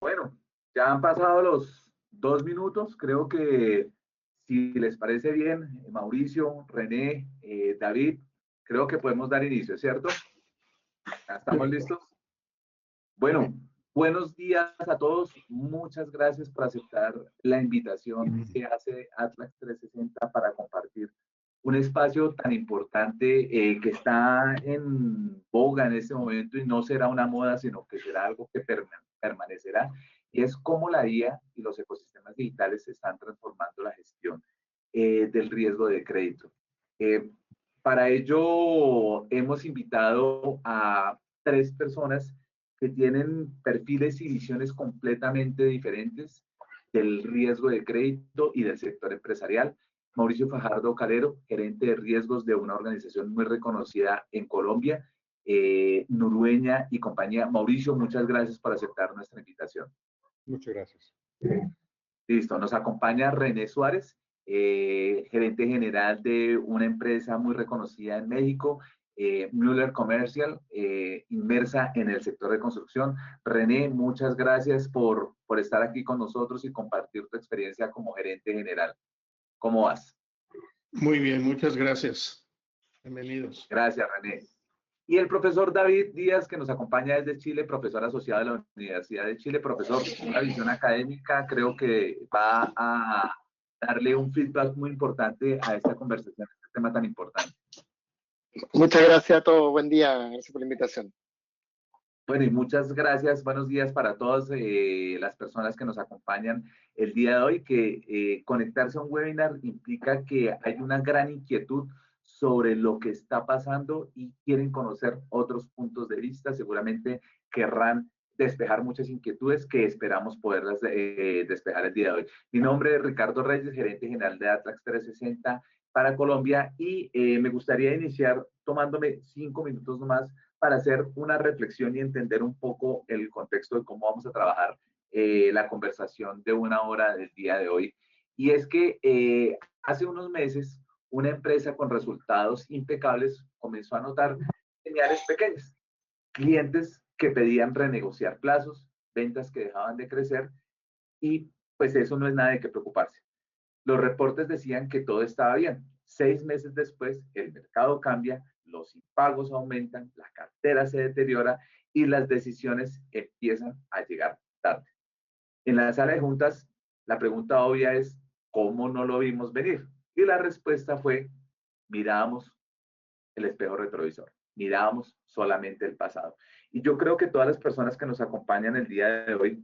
Bueno, ya han pasado los 2 minutos. Creo que si les parece bien, Mauricio, René, David, creo que podemos dar inicio, ¿cierto? ¿Ya estamos listos? Bueno, buenos días a todos. Muchas gracias por aceptar la invitación que hace Atlas 360 para compartir un espacio tan importante que está en boga en este momento y no será una moda, sino que será algo que permanecerá. Y es cómo la IA y los ecosistemas digitales están transformando la gestión del riesgo de crédito. Para ello hemos invitado a 3 personas que tienen perfiles y visiones completamente diferentes del riesgo de crédito y del sector empresarial. Mauricio Fajardo Calero, gerente de riesgos de una organización muy reconocida en Colombia, Nurueña y compañía. Mauricio, muchas gracias por aceptar nuestra invitación. Muchas gracias. Listo, nos acompaña René Suárez, gerente general de una empresa muy reconocida en México, Müller Commercial, inmersa en el sector de construcción. René, muchas gracias por estar aquí con nosotros y compartir tu experiencia como gerente general. ¿Cómo vas? Muy bien, muchas gracias. Bienvenidos. Gracias, René. Y el profesor David Díaz, que nos acompaña desde Chile, profesor asociado de la Universidad de Chile. Profesor, una visión académica, creo que va a darle un feedback muy importante a esta conversación, a este tema tan importante. Muchas gracias a todos. Buen día. Gracias por la invitación. Bueno, y muchas gracias. Buenos días para todas las personas que nos acompañan el día de hoy, que conectarse a un webinar implica que hay una gran inquietud sobre lo que está pasando y quieren conocer otros puntos de vista. Seguramente querrán despejar muchas inquietudes que esperamos poderlas despejar el día de hoy. Mi nombre es Ricardo Reyes, gerente general de Atlas 360 para Colombia, y me gustaría iniciar tomándome 5 minutos más para hacer una reflexión y entender un poco el contexto de cómo vamos a trabajar la conversación de 1 hora del día de hoy. Y es que hace unos meses una empresa con resultados impecables comenzó a notar señales pequeñas, clientes que pedían renegociar plazos, ventas que dejaban de crecer, y pues eso no es nada de qué preocuparse. Los reportes decían que todo estaba bien. 6 meses después, el mercado cambia, los impagos aumentan, la cartera se deteriora y las decisiones empiezan a llegar tarde. En la sala de juntas, la pregunta obvia es, ¿cómo no lo vimos venir? Y la respuesta fue, mirábamos el espejo retrovisor, mirábamos solamente el pasado. Y yo creo que todas las personas que nos acompañan el día de hoy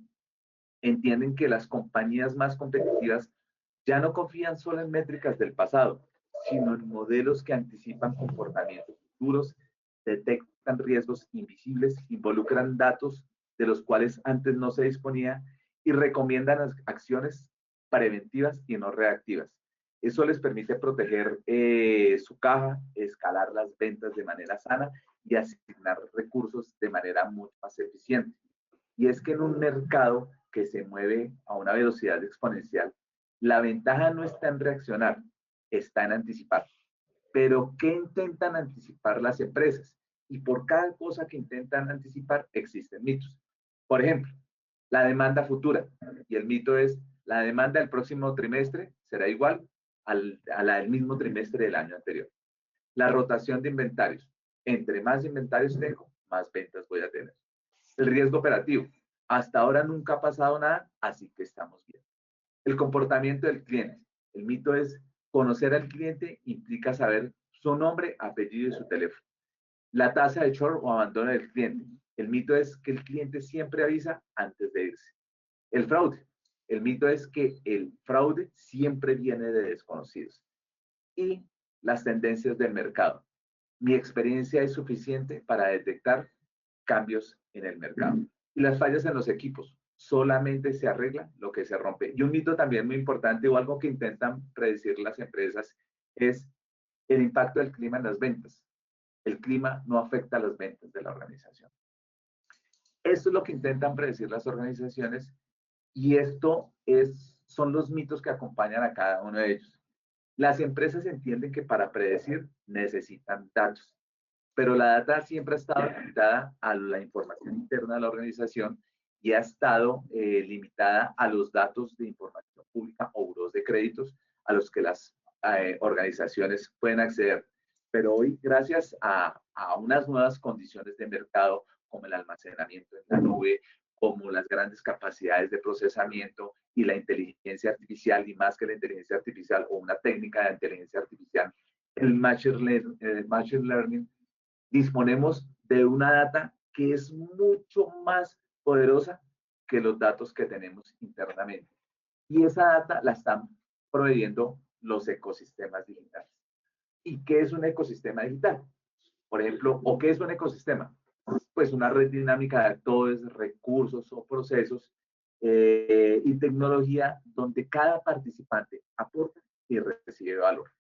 entienden que las compañías más competitivas ya no confían solo en métricas del pasado, sino en modelos que anticipan comportamientos futuros, detectan riesgos invisibles, involucran datos de los cuales antes no se disponía y recomiendan acciones preventivas y no reactivas. Eso les permite proteger su caja, escalar las ventas de manera sana y asignar recursos de manera mucho más eficiente. Y es que en un mercado que se mueve a una velocidad exponencial, la ventaja no está en reaccionar, está en anticipar. Pero ¿qué intentan anticipar las empresas? Y por cada cosa que intentan anticipar existen mitos. Por ejemplo, la demanda futura. Y el mito es, la demanda del próximo trimestre será igual a la del mismo trimestre del año anterior. La rotación de inventarios. Entre más inventarios tengo, más ventas voy a tener. El riesgo operativo. Hasta ahora nunca ha pasado nada, así que estamos bien. El comportamiento del cliente. El mito es, conocer al cliente implica saber su nombre, apellido y su teléfono. La tasa de churn o abandono del cliente. El mito es que el cliente siempre avisa antes de irse. El fraude. El mito es que el fraude siempre viene de desconocidos. Y las tendencias del mercado. Mi experiencia es suficiente para detectar cambios en el mercado. Y las fallas en los equipos. Solamente se arregla lo que se rompe. Y un mito también muy importante, o algo que intentan predecir las empresas, es el impacto del clima en las ventas. El clima no afecta a las ventas de la organización. Esto es lo que intentan predecir las organizaciones, y son los mitos que acompañan a cada uno de ellos. Las empresas entienden que para predecir necesitan datos, pero la data siempre ha estado limitada a la información interna de la organización, y ha estado limitada a los datos de información pública o buros de créditos a los que las organizaciones pueden acceder. Pero hoy, gracias a unas nuevas condiciones de mercado, como el almacenamiento en la nube, como las grandes capacidades de procesamiento y la inteligencia artificial, y más que la inteligencia artificial o una técnica de inteligencia artificial, el machine learning, disponemos de una data que es mucho más poderosa que los datos que tenemos internamente. Y esa data la están proveyendo los ecosistemas digitales. ¿Y qué es un ecosistema digital? Por ejemplo, ¿o qué es un ecosistema? Pues una red dinámica de actores, recursos o procesos y tecnología donde cada participante aporta y recibe valor,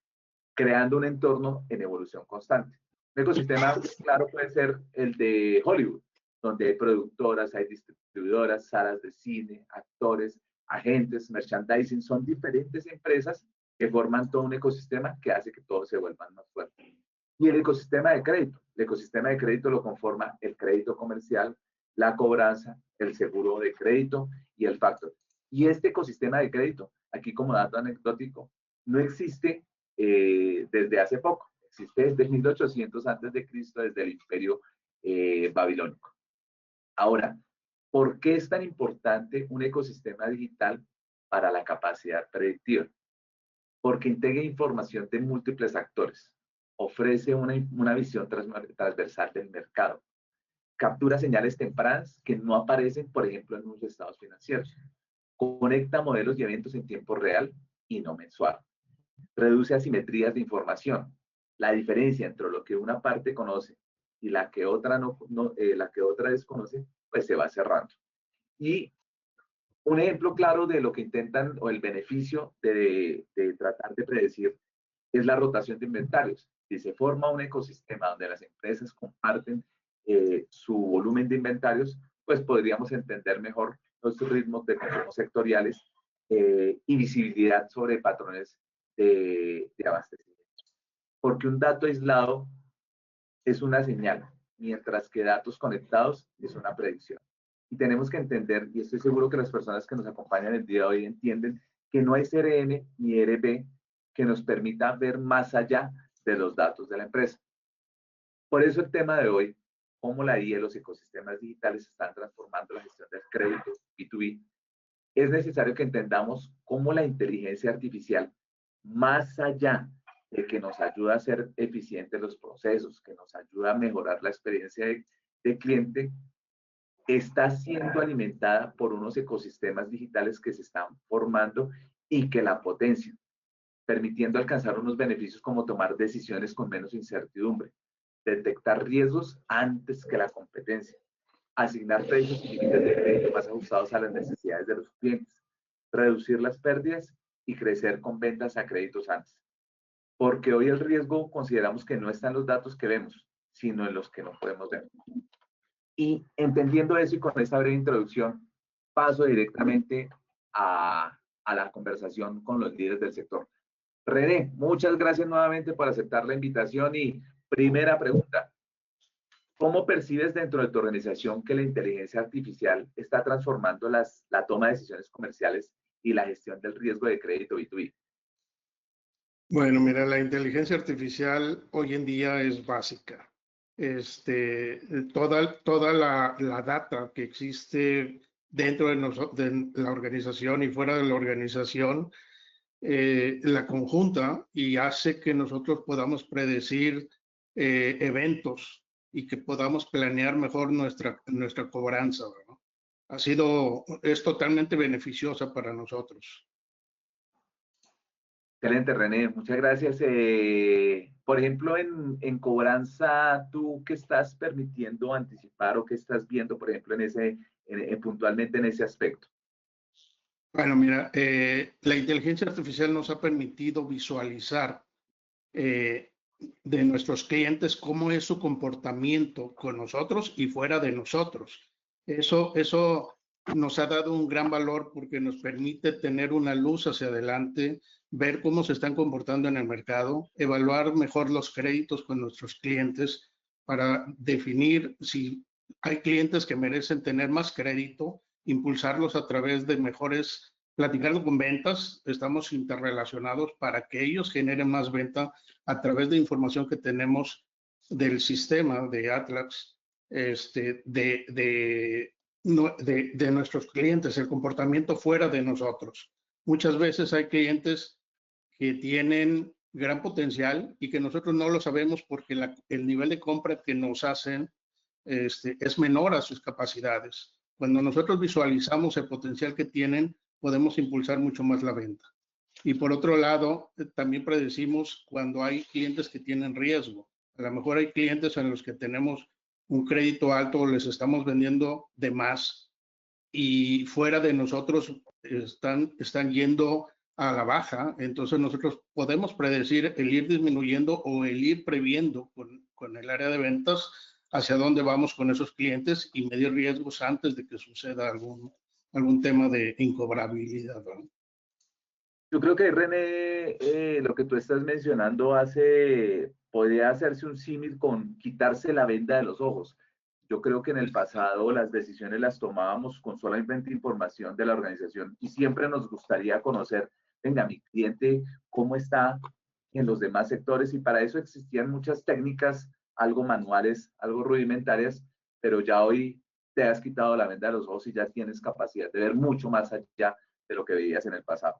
creando un entorno en evolución constante. Un ecosistema, claro, puede ser el de Hollywood, donde hay productoras, hay distribuidoras, salas de cine, actores, agentes, merchandising, son diferentes empresas que forman todo un ecosistema que hace que todos se vuelvan más fuertes. Y el ecosistema de crédito lo conforma el crédito comercial, la cobranza, el seguro de crédito y el factor. Y este ecosistema de crédito, aquí como dato anecdótico, no existe desde hace poco, existe desde 1800 antes de Cristo, desde el imperio babilónico. Ahora, ¿por qué es tan importante un ecosistema digital para la capacidad predictiva? Porque integra información de múltiples actores, ofrece una visión transversal del mercado, captura señales tempranas que no aparecen, por ejemplo, en unos estados financieros, conecta modelos y eventos en tiempo real y no mensual, reduce asimetrías de información. La diferencia entre lo que una parte conoce y la que otra, la que otra desconoce, pues se va cerrando. Y un ejemplo claro de lo que intentan o el beneficio de tratar de predecir es la rotación de inventarios. Si se forma un ecosistema donde las empresas comparten su volumen de inventarios, pues podríamos entender mejor los ritmos de consumo sectoriales y visibilidad sobre patrones de abastecimiento. Porque un dato aislado es una señal, mientras que datos conectados es una predicción. Y tenemos que entender, y estoy seguro que las personas que nos acompañan el día de hoy entienden, que no hay CRM ni ERP que nos permita ver más allá de los datos de la empresa. Por eso el tema de hoy, cómo la IA y los ecosistemas digitales están transformando la gestión del crédito B2B, es necesario que entendamos cómo la inteligencia artificial, más allá de que nos ayuda a ser eficientes los procesos, que nos ayuda a mejorar la experiencia de cliente, está siendo alimentada por unos ecosistemas digitales que se están formando y que la potencian, permitiendo alcanzar unos beneficios como tomar decisiones con menos incertidumbre, detectar riesgos antes que la competencia, asignar precios y límites de crédito más ajustados a las necesidades de los clientes, reducir las pérdidas y crecer con ventas a créditos antes. Porque hoy el riesgo consideramos que no está en los datos que vemos, sino en los que no podemos ver. Y entendiendo eso y con esta breve introducción, paso directamente a la conversación con los líderes del sector. René, muchas gracias nuevamente por aceptar la invitación y primera pregunta, ¿cómo percibes dentro de tu organización que la inteligencia artificial está transformando la toma de decisiones comerciales y la gestión del riesgo de crédito B2B? Bueno, mira, la inteligencia artificial hoy en día es básica. Toda la data que existe dentro de la organización y fuera de la organización, la conjunta y hace que nosotros podamos predecir eventos y que podamos planear mejor nuestra cobranza, ¿no? Es totalmente beneficiosa para nosotros. Excelente, René, muchas gracias. Por ejemplo, en cobranza, ¿tú qué estás permitiendo anticipar o qué estás viendo, por ejemplo, puntualmente en ese aspecto? Bueno, mira, la inteligencia artificial nos ha permitido visualizar de nuestros clientes cómo es su comportamiento con nosotros y fuera de nosotros. Eso nos ha dado un gran valor porque nos permite tener una luz hacia adelante, ver cómo se están comportando en el mercado, evaluar mejor los créditos con nuestros clientes para definir si hay clientes que merecen tener más crédito impulsarlos a través de mejores, platicando con ventas, estamos interrelacionados para que ellos generen más venta a través de información que tenemos del sistema de Atlas, de nuestros clientes, el comportamiento fuera de nosotros. Muchas veces hay clientes que tienen gran potencial y que nosotros no lo sabemos porque el nivel de compra que nos hacen es menor a sus capacidades. Cuando nosotros visualizamos el potencial que tienen, podemos impulsar mucho más la venta. Y por otro lado, también predecimos cuando hay clientes que tienen riesgo. A lo mejor hay clientes en los que tenemos un crédito alto, les estamos vendiendo de más y fuera de nosotros están yendo a la baja. Entonces nosotros podemos predecir el ir disminuyendo o el ir previendo con el área de ventas hacia dónde vamos con esos clientes y medir riesgos antes de que suceda algún tema de incobrabilidad, ¿no? Yo creo que, René, lo que tú estás mencionando podría hacerse un símil con quitarse la venda de los ojos. Yo creo que en el pasado las decisiones las tomábamos con solamente información de la organización y siempre nos gustaría conocer, venga, mi cliente, cómo está en los demás sectores, y para eso existían muchas técnicas, algo manuales, algo rudimentarias, pero ya hoy te has quitado la venda de los ojos y ya tienes capacidad de ver mucho más allá de lo que veías en el pasado.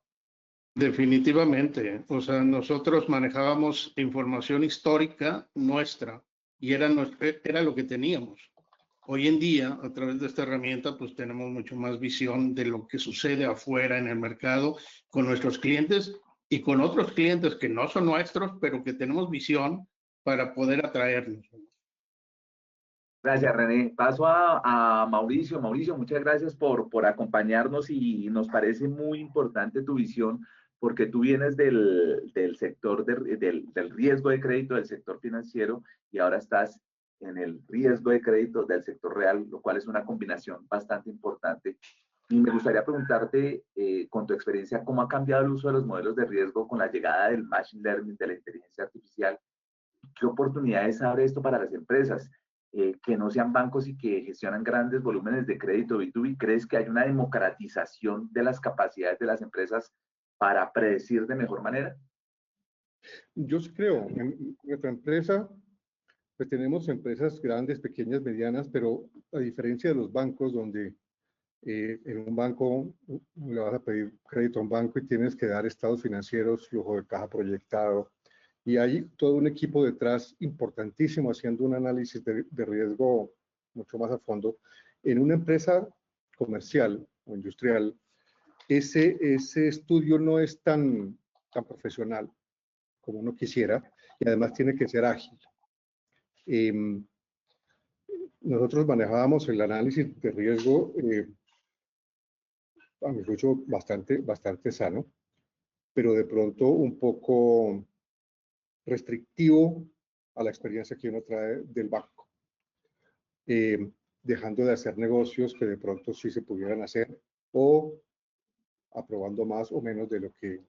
Definitivamente. O sea, nosotros manejábamos información histórica nuestra y era lo que teníamos. Hoy en día, a través de esta herramienta, pues tenemos mucho más visión de lo que sucede afuera en el mercado con nuestros clientes y con otros clientes que no son nuestros, pero que tenemos visión para poder atraerlos. Gracias, René. Paso a Mauricio. Mauricio, muchas gracias por acompañarnos, y nos parece muy importante tu visión porque tú vienes del sector del riesgo de crédito, del sector financiero, y ahora estás en el riesgo de crédito del sector real, lo cual es una combinación bastante importante. Y me gustaría preguntarte, con tu experiencia, ¿cómo ha cambiado el uso de los modelos de riesgo con la llegada del machine learning, de la inteligencia artificial? ¿Qué oportunidades abre esto para las empresas que no sean bancos y que gestionan grandes volúmenes de crédito B2B? ¿Crees que hay una democratización de las capacidades de las empresas para predecir de mejor manera? Yo sí creo, en nuestra empresa, pues tenemos empresas grandes, pequeñas, medianas, pero a diferencia de los bancos donde en un banco le vas a pedir crédito a un banco y tienes que dar estados financieros, flujo de caja proyectado, y hay todo un equipo detrás importantísimo haciendo un análisis de riesgo mucho más a fondo. En una empresa comercial o industrial, ese estudio no es tan profesional como uno quisiera, y además tiene que ser ágil. Nosotros manejábamos el análisis de riesgo, a mi juicio, bastante sano, pero de pronto un poco restrictivo a la experiencia que uno trae del banco, dejando de hacer negocios que de pronto sí se pudieran hacer, o aprobando más o menos de lo que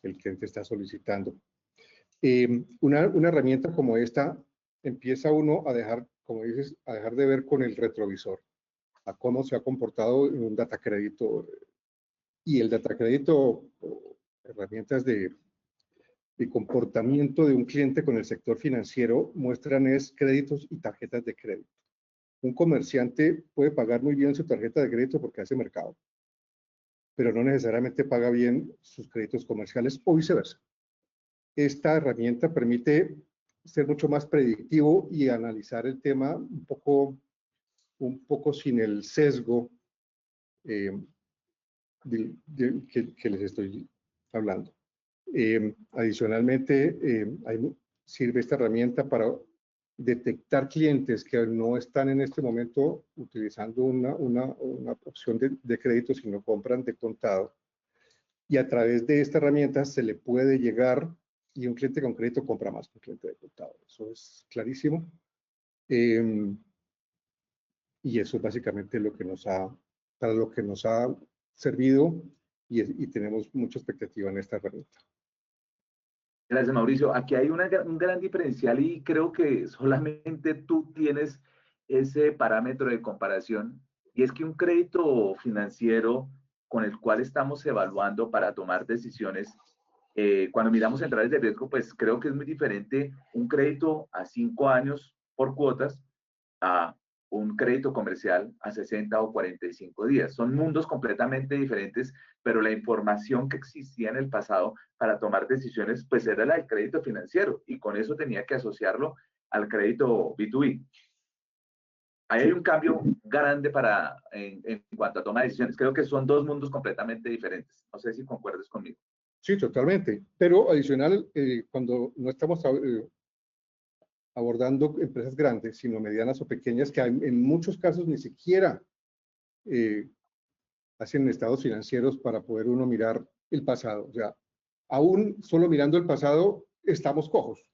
el cliente está solicitando. Una herramienta como esta empieza uno a dejar, como dices, a dejar de ver con el retrovisor, a cómo se ha comportado en un data crédito. Y el data crédito, herramientas de comportamiento de un cliente con el sector financiero, muestran créditos y tarjetas de crédito. Un comerciante puede pagar muy bien su tarjeta de crédito porque hace mercado, pero no necesariamente paga bien sus créditos comerciales o viceversa. Esta herramienta permite ser mucho más predictivo y analizar el tema un poco sin el sesgo que les estoy hablando. Adicionalmente, sirve esta herramienta para detectar clientes que no están en este momento utilizando una opción de crédito, sino compran de contado. Y a través de esta herramienta se le puede llegar, y un cliente con crédito compra más que un cliente de contado. Eso es clarísimo. Y eso es básicamente para lo que nos ha servido, y tenemos mucha expectativa en esta herramienta. Gracias, Mauricio. Aquí hay un gran diferencial, y creo que solamente tú tienes ese parámetro de comparación, Y es que un crédito financiero con el cual estamos evaluando para tomar decisiones, cuando miramos centrales de riesgo, pues creo que es muy diferente un crédito a 5 años por cuotas a un crédito comercial a 60 o 45 días. Son mundos completamente diferentes, pero la información que existía en el pasado para tomar decisiones, pues era la del crédito financiero, y con eso tenía que asociarlo al crédito B2B. Ahí hay un cambio grande en cuanto a toma de decisiones. Creo que son dos mundos completamente diferentes. No sé si concuerdes conmigo. Sí, totalmente. Pero adicional, cuando no estamos abordando empresas grandes, sino medianas o pequeñas, que en muchos casos ni siquiera hacen estados financieros para poder uno mirar el pasado. O sea, aún solo mirando el pasado estamos cojos,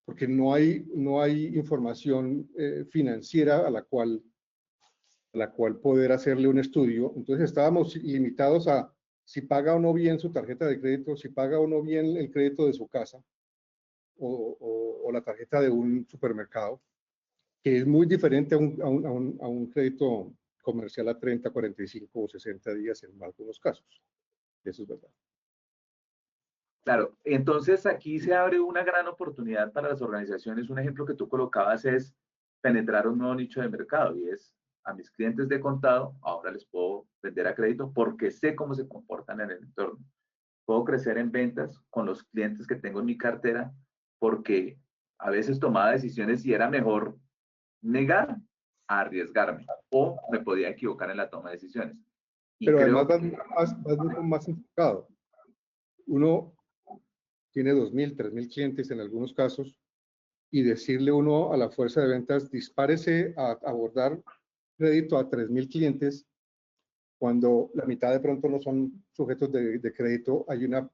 porque no hay información financiera a la cual poder hacerle un estudio. Entonces estábamos limitados a si paga o no bien su tarjeta de crédito, si paga o no bien el crédito de su casa o la tarjeta de un supermercado, que es muy diferente a un crédito comercial a 30, 45 o 60 días en algunos casos. Eso es verdad. Claro, entonces aquí se abre una gran oportunidad para las organizaciones. Un ejemplo que tú colocabas es penetrar un nuevo nicho de mercado, y es a mis clientes de contado, ahora les puedo vender a crédito porque sé cómo se comportan en el entorno. Puedo crecer en ventas con los clientes que tengo en mi cartera porque a veces tomaba decisiones y era mejor negar a arriesgarme, o me podía equivocar en la toma de decisiones. Y pero creo además vas más enfocado. Uno tiene 2.000, 3.000 clientes en algunos casos, y decirle uno a la fuerza de ventas, dispárese a abordar crédito a 3.000 clientes, cuando la mitad de pronto no son sujetos de crédito, hay una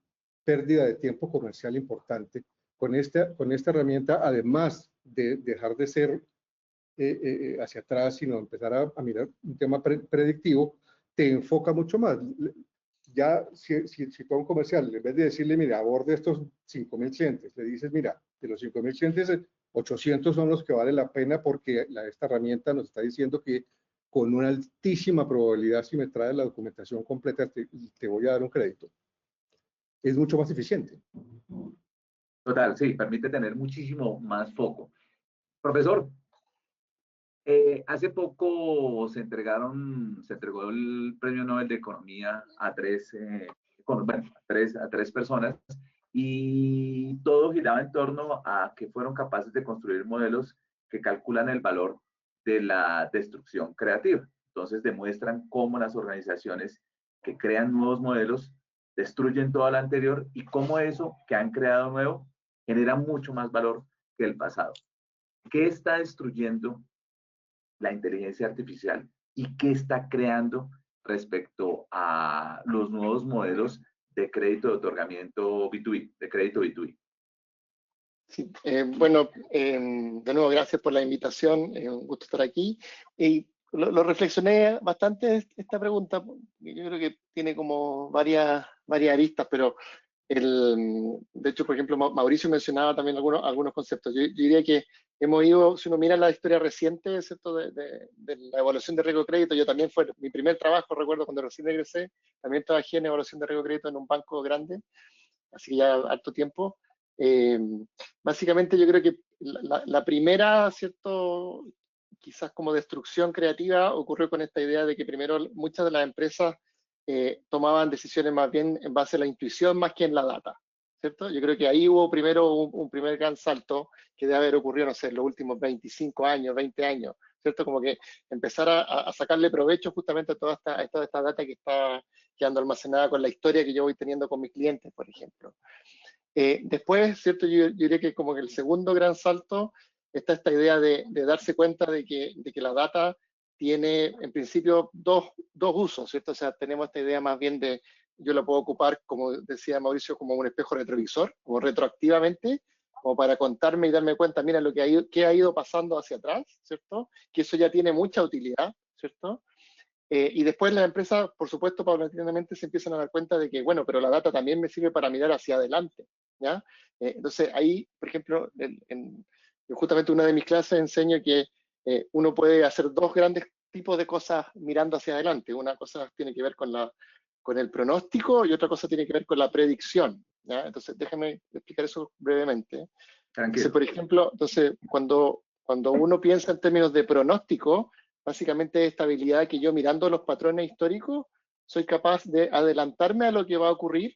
pérdida de tiempo comercial importante. Con esta herramienta, además de dejar de ser hacia atrás, sino empezar a mirar un tema predictivo, te enfoca mucho más. Ya si tú a un comercial, en vez de decirle, mira, aborde estos 5.000 clientes, le dices, mira, de los 5.000 clientes, 800 son los que vale la pena porque esta herramienta nos está diciendo que con una altísima probabilidad, si me traes la documentación completa, te voy a dar un crédito. Es mucho más eficiente. total, sí, permite tener muchísimo más foco. Profesor, hace poco se entregó el Premio Nobel de Economía a tres personas, y todo giraba en torno a que fueron capaces de construir modelos que calculan el valor de la destrucción creativa. Entonces demuestran cómo las organizaciones que crean nuevos modelos destruyen todo lo anterior, y cómo eso que han creado nuevo genera mucho más valor que el pasado. ¿Qué está destruyendo la inteligencia artificial y qué está creando respecto a los nuevos modelos de crédito de otorgamiento B2B, de crédito B2B? Sí, bueno, de nuevo, gracias por la invitación, un gusto estar aquí. Y lo reflexioné bastante esta pregunta, yo creo que tiene como varias aristas, pero de hecho, por ejemplo, Mauricio mencionaba también algunos conceptos. Yo diría que hemos ido, si uno mira la historia reciente, ¿cierto? De la evaluación de riesgo de crédito, yo también fue mi primer trabajo, recuerdo cuando recién egresé, también trabajé en evaluación de riesgo de crédito en un banco grande, así que ya harto tiempo. Básicamente yo creo que la primera, ¿cierto? Quizás como destrucción creativa ocurrió con esta idea de que primero muchas de las empresas tomaban decisiones más bien en base a la intuición más que en la data, ¿cierto? Yo creo que ahí hubo primero un primer gran salto que debe haber ocurrido, no sé, en los últimos 25 años, 20 años, ¿cierto? Como que empezar a sacarle provecho justamente a toda esta data que está quedando almacenada con la historia que yo voy teniendo con mis clientes, por ejemplo. Después, ¿cierto? Yo diría que como que el segundo gran salto está esta idea de darse cuenta de que la data tiene en principio dos usos, ¿cierto? O sea, tenemos esta idea más bien de, yo la puedo ocupar, como decía Mauricio, como un espejo retrovisor, como retroactivamente, como para contarme y darme cuenta, mira, qué ha ido pasando hacia atrás, ¿cierto? Que eso ya tiene mucha utilidad, ¿cierto? Y después las empresas, por supuesto, paulatinamente se empiezan a dar cuenta de que, bueno, pero la data también me sirve para mirar hacia adelante, ¿ya? Entonces ahí, por ejemplo, justamente una de mis clases enseño que uno puede hacer dos grandes tipos de cosas mirando hacia adelante. Una cosa tiene que ver con el pronóstico y otra cosa tiene que ver con la predicción, ¿ya? Entonces, déjame explicar eso brevemente. Entonces, Tranquilo. por ejemplo, cuando uno piensa en términos de pronóstico, básicamente es esta habilidad que yo, mirando los patrones históricos, soy capaz de adelantarme a lo que va a ocurrir,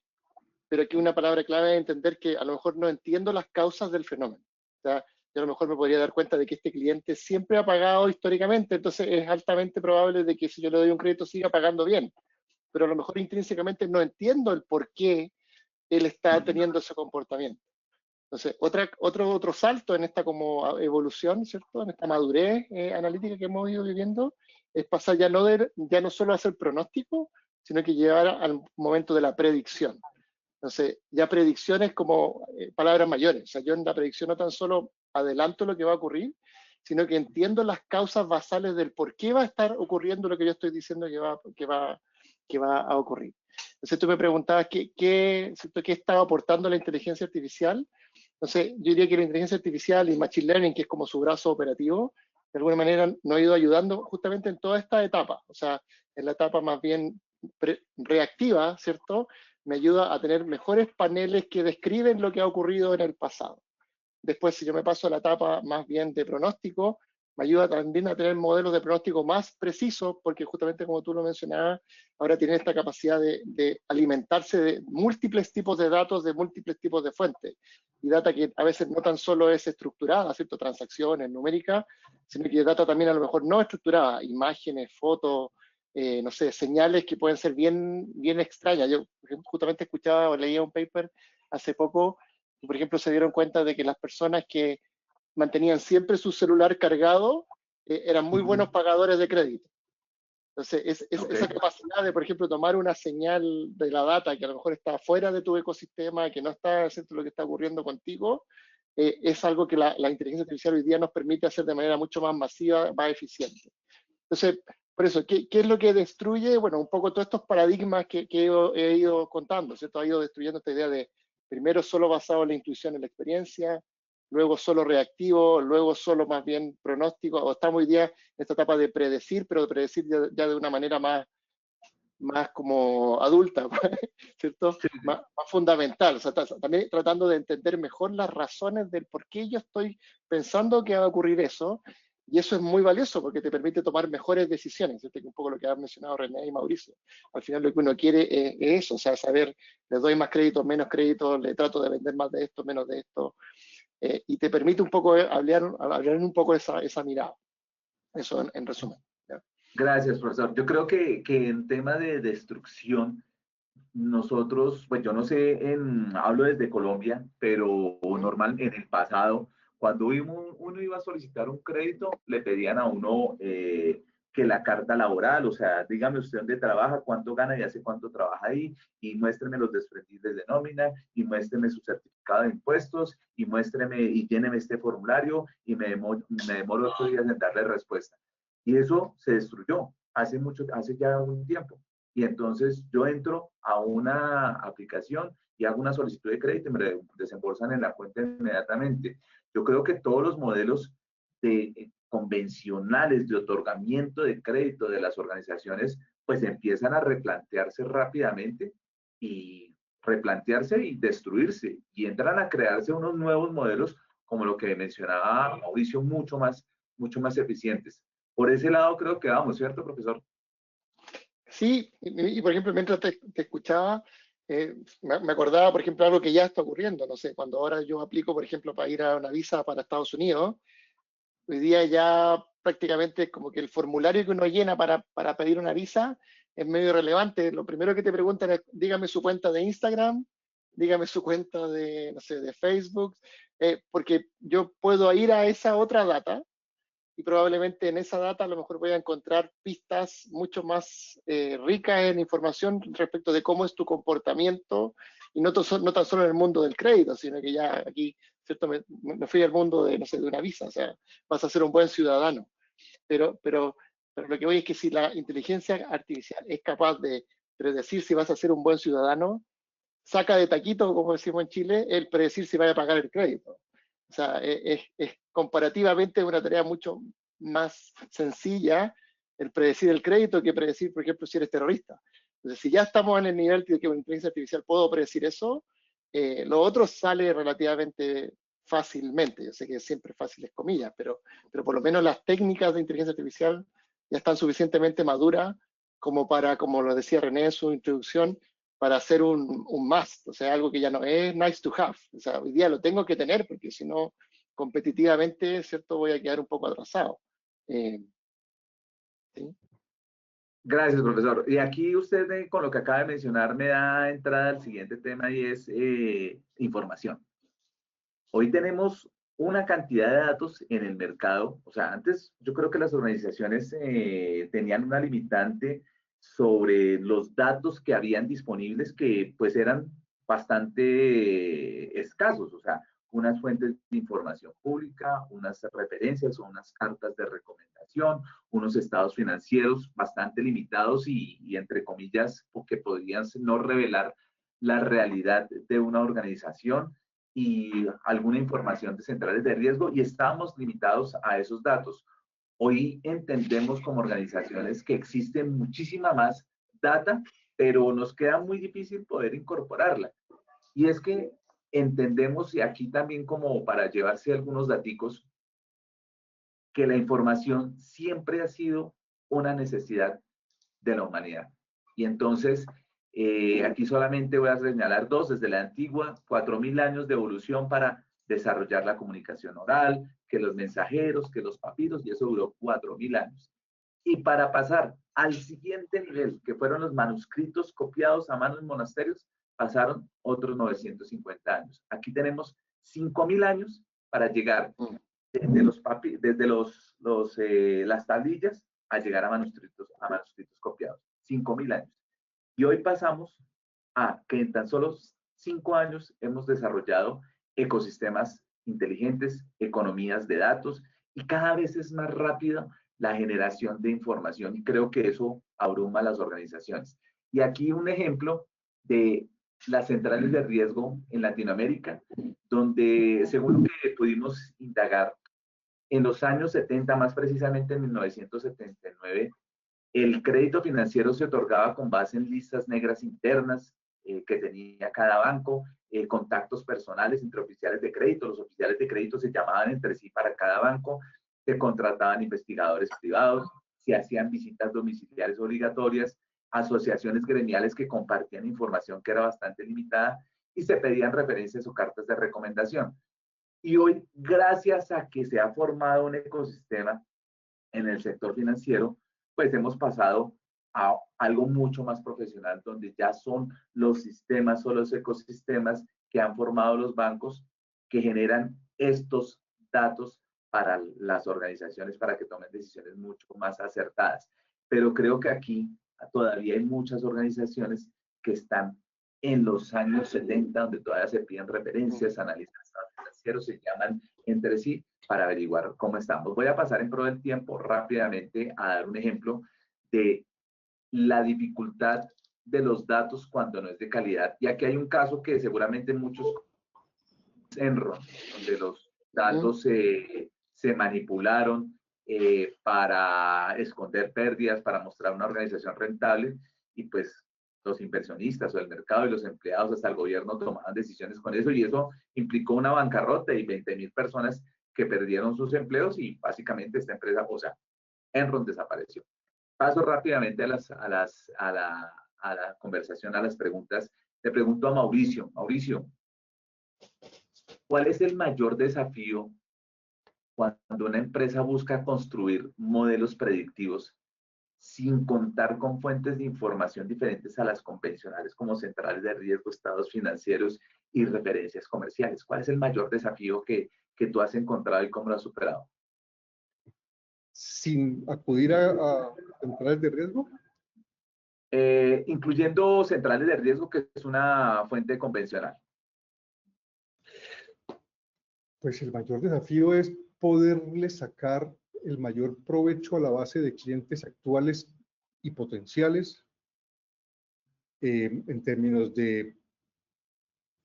pero aquí una palabra clave es entender que a lo mejor no entiendo las causas del fenómeno. O sea, yo a lo mejor me podría dar cuenta de que este cliente siempre ha pagado históricamente, entonces es altamente probable de que si yo le doy un crédito siga pagando bien, pero a lo mejor intrínsecamente no entiendo el por qué él está teniendo ese comportamiento. Entonces, otro salto en esta como evolución, ¿cierto? En esta madurez analítica que hemos ido viviendo, es pasar ya no solo a hacer pronóstico, sino que llegar al momento de la predicción. Entonces, ya predicciones como palabras mayores. O sea, yo en la predicción no tan solo adelanto lo que va a ocurrir, sino que entiendo las causas basales del por qué va a estar ocurriendo lo que yo estoy diciendo que va a ocurrir. Entonces, tú me preguntabas qué estaba aportando la inteligencia artificial. Entonces, yo diría que la inteligencia artificial y Machine Learning, que es como su brazo operativo, de alguna manera nos ha ido ayudando justamente en toda esta etapa. O sea, en la etapa más bien reactiva, ¿cierto? Me ayuda a tener mejores paneles que describen lo que ha ocurrido en el pasado. Después, si yo me paso a la etapa más bien de pronóstico, me ayuda también a tener modelos de pronóstico más precisos, porque justamente como tú lo mencionabas, ahora tienen esta capacidad de alimentarse de múltiples tipos de datos, de múltiples tipos de fuentes. Y data que a veces no tan solo es estructurada, ¿cierto? Transacciones numéricas, sino que data también a lo mejor no estructurada, imágenes, fotos, no sé, señales que pueden ser bien extrañas. Yo justamente escuchaba o leía un paper hace poco, y por ejemplo se dieron cuenta de que las personas que mantenían siempre su celular cargado eran muy buenos pagadores de crédito. Entonces, esa capacidad de, por ejemplo, tomar una señal de la data que a lo mejor está fuera de tu ecosistema, que no está dentro de lo que está ocurriendo contigo, es algo que la inteligencia artificial hoy día nos permite hacer de manera mucho más masiva, más eficiente. Entonces, por eso, ¿qué es lo que destruye? Bueno, un poco todos estos paradigmas que he ido contando, ¿cierto? Ha ido destruyendo esta idea de, primero solo basado en la intuición, en la experiencia, luego solo reactivo, luego solo más bien pronóstico, o estamos hoy día en esta etapa de predecir, pero de predecir ya de una manera más como adulta, ¿cierto? Más fundamental, o sea, también tratando de entender mejor las razones del por qué yo estoy pensando que va a ocurrir eso, y eso es muy valioso porque te permite tomar mejores decisiones, ¿cierto? Que un poco lo que han mencionado René y Mauricio. Al final lo que uno quiere es eso, o sea, saber, le doy más crédito, menos crédito, le trato de vender más de esto, menos de esto, y te permite un poco hablar un poco esa mirada. Eso en resumen. ¿Ya? Gracias, profesor. Yo creo que en tema de destrucción, nosotros, pues yo no sé, hablo desde Colombia, pero normal en el pasado, cuando uno iba a solicitar un crédito, le pedían a uno que la carta laboral, o sea, dígame usted dónde trabaja, cuánto gana y hace cuánto trabaja ahí, y muéstreme los desprendibles de nómina, y muéstreme su certificado de impuestos, y muéstreme, y lléneme este formulario, y me demoro 8 días en darle respuesta. Y eso se destruyó hace ya un tiempo. Y entonces yo entro a una aplicación y hago una solicitud de crédito y me desembolsan en la cuenta inmediatamente. Yo creo que todos los modelos convencionales de otorgamiento de crédito de las organizaciones pues empiezan a replantearse rápidamente y replantearse y destruirse y entran a crearse unos nuevos modelos como lo que mencionaba Mauricio, mucho más eficientes. Por ese lado creo que vamos, ¿cierto, profesor? Sí, y por ejemplo, mientras te escuchaba, me acordaba, por ejemplo, algo que ya está ocurriendo. No sé, cuando ahora yo aplico, por ejemplo, para ir a una visa para Estados Unidos, hoy día ya prácticamente como que el formulario que uno llena para pedir una visa es medio irrelevante. Lo primero que te preguntan es, dígame su cuenta de Instagram, dígame su cuenta de, no sé, de Facebook, porque yo puedo ir a esa otra data y probablemente en esa data a lo mejor voy a encontrar pistas mucho más ricas en información respecto de cómo es tu comportamiento, y no tan solo en el mundo del crédito, sino que ya aquí, ¿cierto? Me fui al mundo de, no sé, de una visa, o sea, vas a ser un buen ciudadano. Pero lo que voy es que si la inteligencia artificial es capaz de predecir si vas a ser un buen ciudadano, saca de taquito, como decimos en Chile, el predecir si vaya a pagar el crédito. O sea, es comparativamente una tarea mucho más sencilla el predecir el crédito que predecir, por ejemplo, si eres terrorista. Entonces, si ya estamos en el nivel de que con inteligencia artificial puedo predecir eso, lo otro sale relativamente fácilmente. Yo sé que siempre fácil es comillas, pero por lo menos las técnicas de inteligencia artificial ya están suficientemente maduras como para, como lo decía René en su introducción, para hacer un must, o sea, algo que ya no es nice to have. O sea, hoy día lo tengo que tener porque si no, competitivamente, ¿cierto? Voy a quedar un poco atrasado. ¿Sí? Gracias, profesor. Y aquí usted, con lo que acaba de mencionar, me da entrada al siguiente tema y es información. Hoy tenemos una cantidad de datos en el mercado. O sea, antes yo creo que las organizaciones tenían una limitante sobre los datos que habían disponibles que pues eran bastante escasos. O sea, unas fuentes de información pública, unas referencias o unas cartas de recomendación, unos estados financieros bastante limitados y entre comillas, porque podrían no revelar la realidad de una organización y alguna información de centrales de riesgo y estábamos limitados a esos datos. Hoy entendemos como organizaciones que existe muchísima más data, pero nos queda muy difícil poder incorporarla. Y es que entendemos, y aquí también como para llevarse algunos daticos, que la información siempre ha sido una necesidad de la humanidad. Y entonces, aquí solamente voy a señalar dos, desde la antigua, 4.000 años de evolución para desarrollar la comunicación oral, que los mensajeros, que los papiros, y eso duró 4.000 años. Y para pasar al siguiente nivel, que fueron los manuscritos copiados a mano en monasterios, pasaron otros 950 años. Aquí tenemos 5.000 años para llegar desde las tablillas a llegar a manuscritos copiados. 5.000 años. Y hoy pasamos a que en tan solo 5 años hemos desarrollado ecosistemas inteligentes, economías de datos, y cada vez es más rápida la generación de información, y creo que eso abruma a las organizaciones. Y aquí un ejemplo de las centrales de riesgo en Latinoamérica, donde según lo que pudimos indagar, en los años 70, más precisamente en 1979, el crédito financiero se otorgaba con base en listas negras internas que tenía cada banco, contactos personales entre oficiales de crédito. Los oficiales de crédito se llamaban entre sí para cada banco, se contrataban investigadores privados, se hacían visitas domiciliares obligatorias, asociaciones gremiales que compartían información que era bastante limitada y se pedían referencias o cartas de recomendación. Y hoy, gracias a que se ha formado un ecosistema en el sector financiero, pues hemos pasado a algo mucho más profesional, donde ya son los sistemas o los ecosistemas que han formado los bancos que generan estos datos para las organizaciones para que tomen decisiones mucho más acertadas. Pero creo que aquí todavía hay muchas organizaciones que están en los años 70, donde todavía se piden referencias, analistas financieros se llaman entre sí para averiguar cómo estamos. Voy a pasar en pro del tiempo rápidamente a dar un ejemplo de la dificultad de los datos cuando no es de calidad. Y aquí hay un caso que seguramente muchos Enron, donde los datos se manipularon para esconder pérdidas, para mostrar una organización rentable, y pues los inversionistas o el mercado y los empleados hasta el gobierno tomaban decisiones con eso, y eso implicó una bancarrota y 20.000 personas que perdieron sus empleos, y básicamente esta empresa, o sea, Enron desapareció. Paso rápidamente a la conversación, a las preguntas. Le pregunto a Mauricio. Mauricio, ¿cuál es el mayor desafío cuando una empresa busca construir modelos predictivos sin contar con fuentes de información diferentes a las convencionales como centrales de riesgo, estados financieros y referencias comerciales? ¿Cuál es el mayor desafío que tú has encontrado y cómo lo has superado? Sin acudir a centrales de riesgo. Incluyendo centrales de riesgo, que es una fuente convencional. Pues el mayor desafío es poderle sacar el mayor provecho a la base de clientes actuales y potenciales en términos de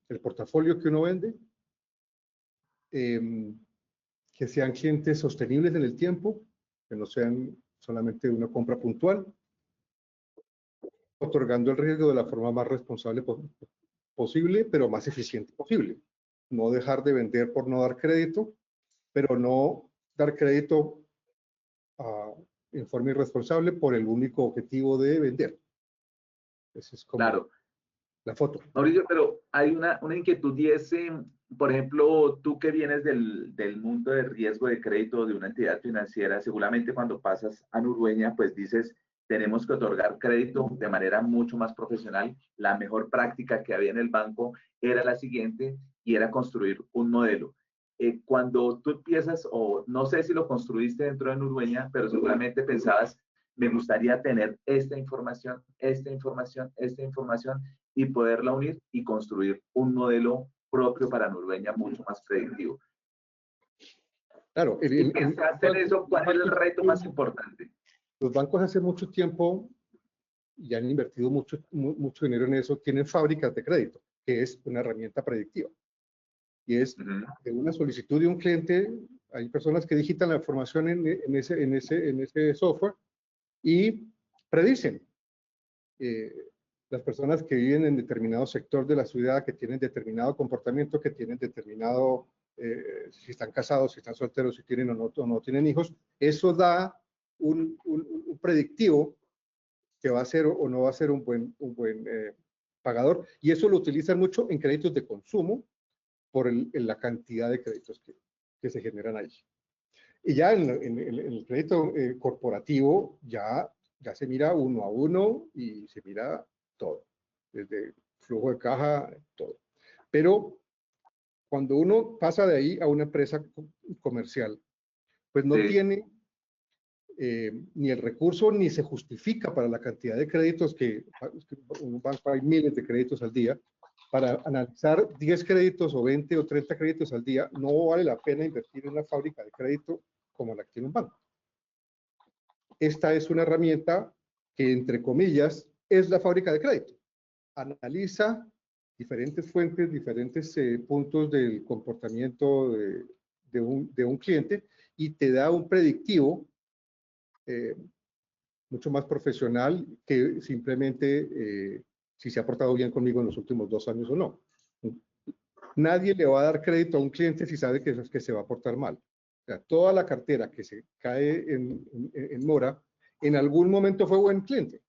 el portafolio que uno vende, que sean clientes sostenibles en el tiempo, que no sean solamente una compra puntual, otorgando el riesgo de la forma más responsable posible, pero más eficiente posible. No dejar de vender por no dar crédito, pero no dar crédito en forma irresponsable por el único objetivo de vender. Esa es como Claro. la foto. Mauricio, pero hay una inquietud y es, por ejemplo, tú que vienes del mundo de riesgo de crédito de una entidad financiera, seguramente cuando pasas a Nurueña, pues dices, tenemos que otorgar crédito de manera mucho más profesional. La mejor práctica que había en el banco era la siguiente y era construir un modelo. Cuando tú empiezas, o no sé si lo construiste dentro de Nurueña, pero seguramente pensabas, me gustaría tener esta información, esta información, esta información, y poderla unir y construir un modelo propio para Nurueña mucho más predictivo. Claro, ¿Y pensaste en eso? ¿Cuál es el reto más importante? Los bancos hace mucho tiempo y han invertido mucho dinero en eso, tienen fábricas de crédito, que es una herramienta predictiva. Y es de una solicitud de un cliente, hay personas que digitan la información en ese software y predicen. Las personas que viven en determinado sector de la ciudad, que tienen determinado comportamiento, que tienen determinado, si están casados, si están solteros, si tienen o no tienen hijos, eso da un predictivo que va a ser o no va a ser un buen pagador, y eso lo utilizan mucho en créditos de consumo por la cantidad de créditos que se generan ahí. Y ya en el crédito corporativo ya se mira uno a uno y se mira todo, desde flujo de caja, todo. Pero cuando uno pasa de ahí a una empresa comercial, pues no tiene ni el recurso ni se justifica para la cantidad de créditos que un banco hay miles de créditos al día. Para analizar 10 créditos o 20 o 30 créditos al día, no vale la pena invertir en una fábrica de crédito como la que tiene un banco. Esta es una herramienta que, entre comillas, es la fábrica de crédito. Analiza diferentes fuentes, diferentes puntos del comportamiento de un cliente y te da un predictivo mucho más profesional que simplemente si se ha portado bien conmigo en los últimos 2 años o no. Nadie le va a dar crédito a un cliente si sabe que se va a portar mal. O sea, toda la cartera que se cae en mora, en algún momento fue buen cliente.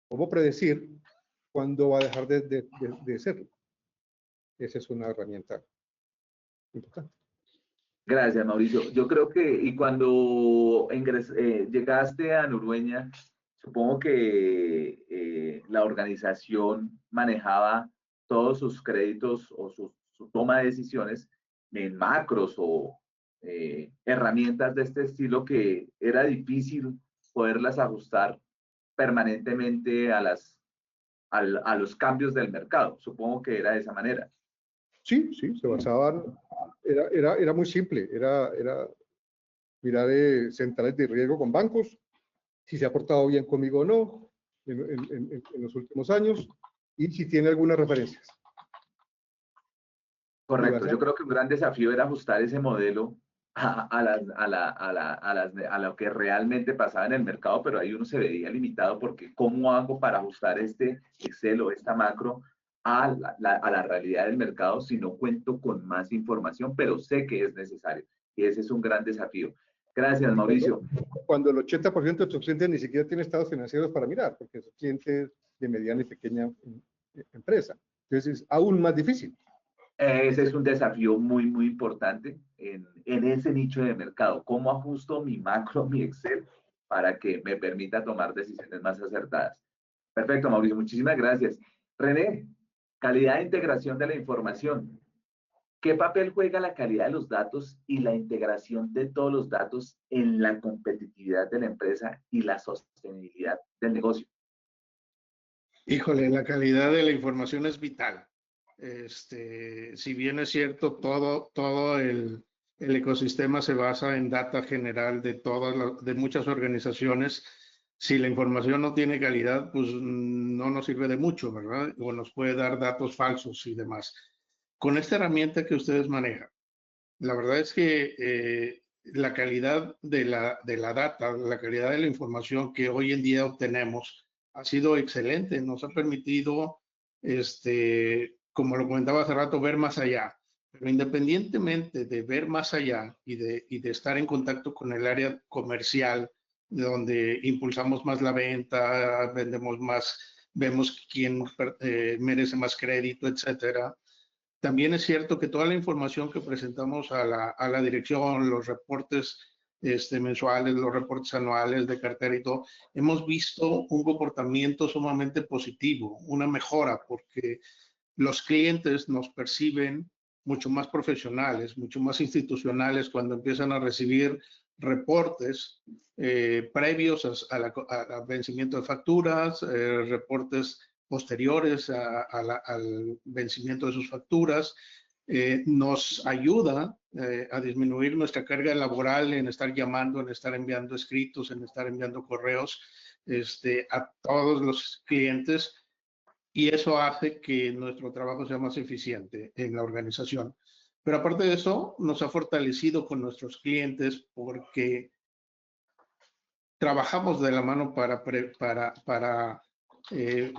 ¿Cómo predecir cuándo va a dejar de serlo? Esa es una herramienta importante. Gracias, Mauricio. Yo creo que, y cuando llegaste a Nurueña, supongo que la organización manejaba todos sus créditos o su toma de decisiones en macros o herramientas de este estilo que era difícil poderlas ajustar permanentemente a los cambios del mercado. Supongo que era de esa manera. Sí, se basaban, era muy simple, era mirar centrales de riesgo con bancos, si se ha portado bien conmigo o no en los últimos años y si tiene algunas referencias. Correcto, yo creo que un gran desafío era ajustar ese modelo a lo que realmente pasaba en el mercado, pero ahí uno se veía limitado porque ¿cómo hago para ajustar este Excel o esta macro a la realidad del mercado si no cuento con más información, pero sé que es necesario? Y ese es un gran desafío. Gracias, Mauricio. Cuando el 80% de tus clientes ni siquiera tiene estados financieros para mirar, porque son clientes de mediana y pequeña empresa. Entonces es aún más difícil. Ese es un desafío muy, muy importante en ese nicho de mercado. ¿Cómo ajusto mi macro, mi Excel, para que me permita tomar decisiones más acertadas? Perfecto, Mauricio, muchísimas gracias. René, calidad de integración de la información. ¿Qué papel juega la calidad de los datos y la integración de todos los datos en la competitividad de la empresa y la sostenibilidad del negocio? Híjole, la calidad de la información es vital. Si bien es cierto, todo el ecosistema se basa en data general de muchas organizaciones. Si la información no tiene calidad, pues no nos sirve de mucho, ¿verdad? O nos puede dar datos falsos y demás. Con esta herramienta que ustedes manejan, la verdad es que la calidad de la data, la calidad de la información que hoy en día obtenemos ha sido excelente. Nos ha permitido, como lo comentaba hace rato, ver más allá. Pero independientemente de ver más allá y de estar en contacto con el área comercial, donde impulsamos más la venta, vendemos más, vemos quién merece más crédito, etcétera. También es cierto que toda la información que presentamos a la dirección, los reportes mensuales, los reportes anuales de cartera y todo, hemos visto un comportamiento sumamente positivo, una mejora, porque los clientes nos perciben mucho más profesionales, mucho más institucionales cuando empiezan a recibir reportes previos al vencimiento de facturas, reportes posteriores al vencimiento de sus facturas. Nos ayuda a disminuir nuestra carga laboral en estar llamando, en estar enviando escritos, en estar enviando correos a todos los clientes, y eso hace que nuestro trabajo sea más eficiente en la organización. Pero aparte de eso, nos ha fortalecido con nuestros clientes porque trabajamos de la mano para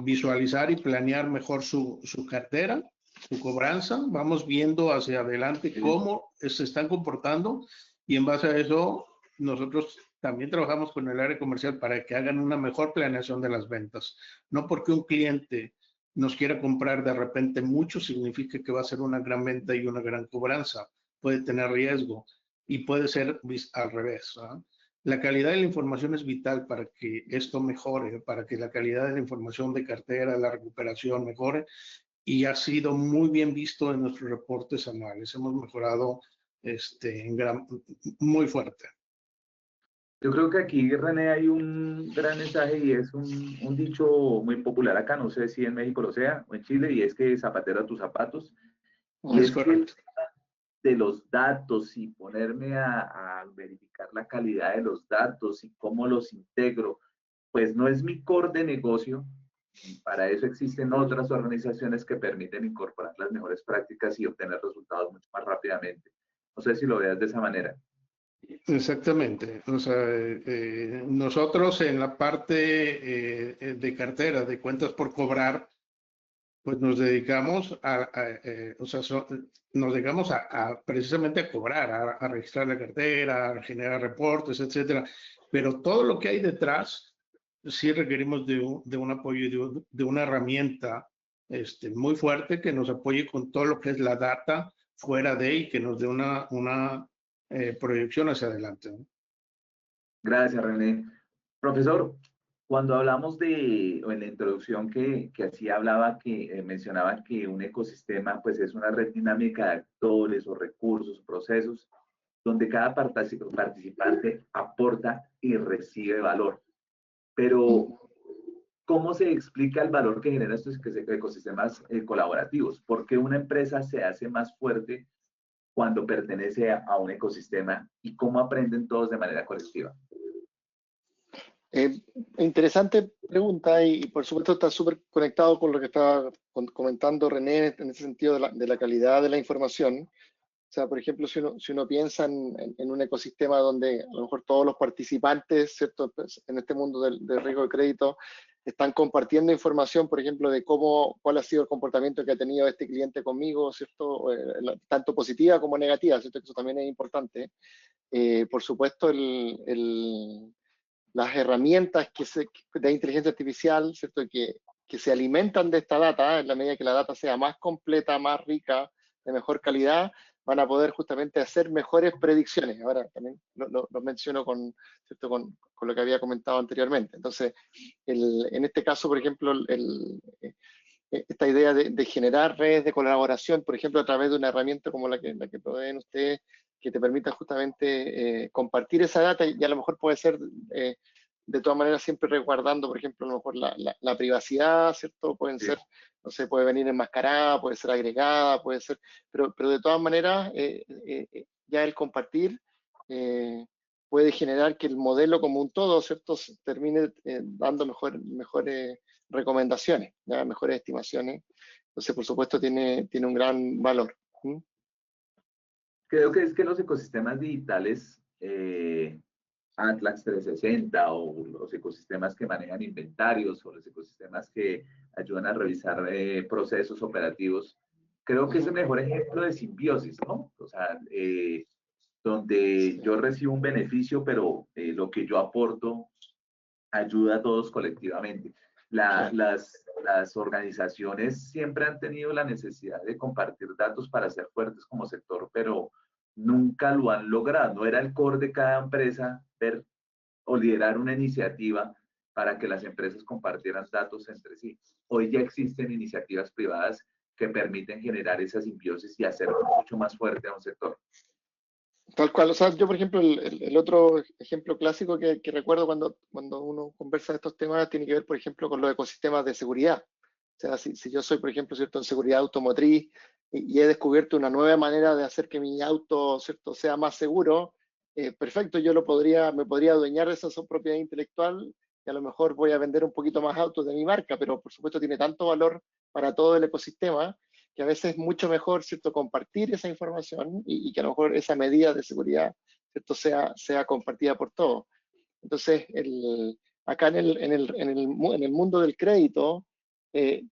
visualizar y planear mejor su cartera, su cobranza. Vamos viendo hacia adelante cómo se están comportando, y en base a eso nosotros también trabajamos con el área comercial para que hagan una mejor planeación de las ventas. No porque un cliente nos quiera comprar de repente mucho significa que va a ser una gran venta y una gran cobranza. Puede tener riesgo y puede ser al revés, ¿no? La calidad de la información es vital para que esto mejore, para que la calidad de la información de cartera, la recuperación mejore, y ha sido muy bien visto en nuestros reportes anuales. Hemos mejorado muy fuerte. Yo creo que aquí, René, hay un gran mensaje y es un dicho muy popular acá, no sé si en México lo sea o en Chile, y es que zapatero a tus zapatos. Y Es es que correcto. de los datos y ponerme a verificar la calidad de los datos y cómo los integro, pues no es mi core de negocio. Para eso existen otras organizaciones que permiten incorporar las mejores prácticas y obtener resultados mucho más rápidamente. No sé si lo veas de esa manera. Exactamente. O sea, nosotros en la parte de cartera, de cuentas por cobrar, pues nos dedicamos nos dedicamos precisamente a cobrar, a registrar la cartera, a generar reportes, etcétera. Pero todo lo que hay detrás, sí requerimos de un apoyo y de una herramienta muy fuerte que nos apoye con todo lo que es la data fuera de, y que nos dé una proyección hacia adelante, ¿no? Gracias, René. Profesor, cuando hablamos o en la introducción que así hablaba, que mencionaba que un ecosistema pues es una red dinámica de actores o recursos, procesos, donde cada participante aporta y recibe valor. Pero, ¿cómo se explica el valor que generan estos ecosistemas colaborativos? ¿Por qué una empresa se hace más fuerte cuando pertenece a un ecosistema y cómo aprenden todos de manera colectiva? Interesante pregunta, y por supuesto está súper conectado con lo que estaba comentando René en ese sentido de la calidad de la información. O sea, por ejemplo, si uno piensa en un ecosistema donde a lo mejor todos los participantes, ¿cierto?, pues, en este mundo del riesgo de crédito, están compartiendo información, por ejemplo, de cuál ha sido el comportamiento que ha tenido este cliente conmigo, ¿cierto?, tanto positiva como negativa, ¿cierto?, que eso también es importante. Por supuesto, las herramientas de inteligencia artificial, ¿cierto?, que se alimentan de esta data, en la medida que la data sea más completa, más rica, de mejor calidad, van a poder justamente hacer mejores predicciones. Ahora también lo menciono ¿cierto?, con lo que había comentado anteriormente. Entonces, en este caso, por ejemplo, esta idea de generar redes de colaboración, por ejemplo, a través de una herramienta como la que proveen ustedes, que te permita justamente compartir esa data, y a lo mejor puede ser de todas maneras siempre resguardando, por ejemplo, a lo mejor la privacidad, ¿cierto? Pueden ser, no sé, puede venir enmascarada, puede ser agregada, puede ser, pero de todas maneras ya el compartir puede generar que el modelo como un todo, ¿cierto?, termine dando mejores recomendaciones, ¿ya?, mejores estimaciones. Entonces, por supuesto, tiene un gran valor. Creo que es que los ecosistemas digitales Atlas 360 o los ecosistemas que manejan inventarios o los ecosistemas que ayudan a revisar procesos operativos, creo que es el mejor ejemplo de simbiosis, ¿no? O sea, donde yo recibo un beneficio, pero lo que yo aporto ayuda a todos colectivamente. Las organizaciones siempre han tenido la necesidad de compartir datos para ser fuertes como sector, pero nunca lo han logrado. No era el core de cada empresa ver o liderar una iniciativa para que las empresas compartieran datos entre sí. Hoy ya existen iniciativas privadas que permiten generar esa simbiosis y hacer mucho más fuerte a un sector. Tal cual, o sea, yo por ejemplo, el otro ejemplo clásico que recuerdo cuando uno conversa de estos temas tiene que ver, por ejemplo, con los ecosistemas de seguridad. O sea, si yo soy, por ejemplo, ¿cierto?, en seguridad automotriz y he descubierto una nueva manera de hacer que mi auto, ¿cierto?, sea más seguro, perfecto, yo me podría adueñar de esa propiedad intelectual y a lo mejor voy a vender un poquito más autos de mi marca, pero por supuesto tiene tanto valor para todo el ecosistema que a veces es mucho mejor, ¿cierto?, compartir esa información y que a lo mejor esa medida de seguridad, ¿cierto?, sea compartida por todos. Entonces, acá en el mundo del crédito,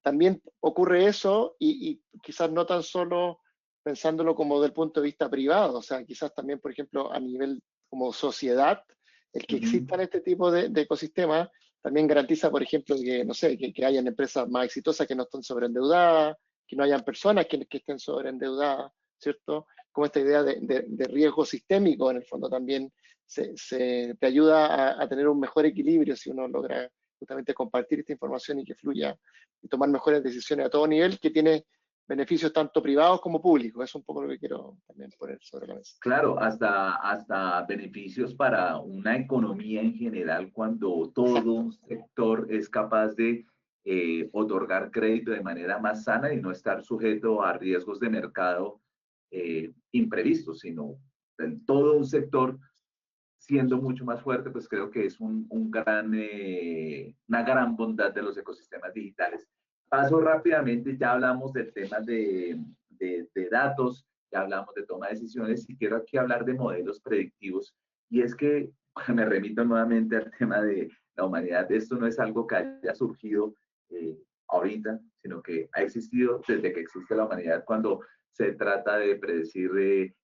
también ocurre eso y quizás no tan solo pensándolo como del punto de vista privado, o sea, quizás también, por ejemplo, a nivel como sociedad, el que existan este tipo de ecosistemas también garantiza, por ejemplo, que, no sé, que hayan empresas más exitosas que no estén sobreendeudadas, que no hayan personas que estén sobreendeudadas, ¿cierto? Como esta idea de riesgo sistémico, en el fondo también te ayuda a tener un mejor equilibrio si uno logra justamente compartir esta información y que fluya y tomar mejores decisiones a todo nivel, que tiene beneficios tanto privados como públicos. Es un poco lo que quiero también poner sobre la mesa. Claro, hasta beneficios para una economía en general cuando todo un sector es capaz de otorgar crédito de manera más sana y no estar sujeto a riesgos de mercado imprevistos, sino en todo un sector siendo mucho más fuerte, pues creo que es una gran bondad de los ecosistemas digitales. Paso rápidamente, ya hablamos del tema de datos, ya hablamos de toma de decisiones y quiero aquí hablar de modelos predictivos. Y es que me remito nuevamente al tema de la humanidad. Esto no es algo que haya surgido ahorita, sino que ha existido desde que existe la humanidad, cuando se trata de predecir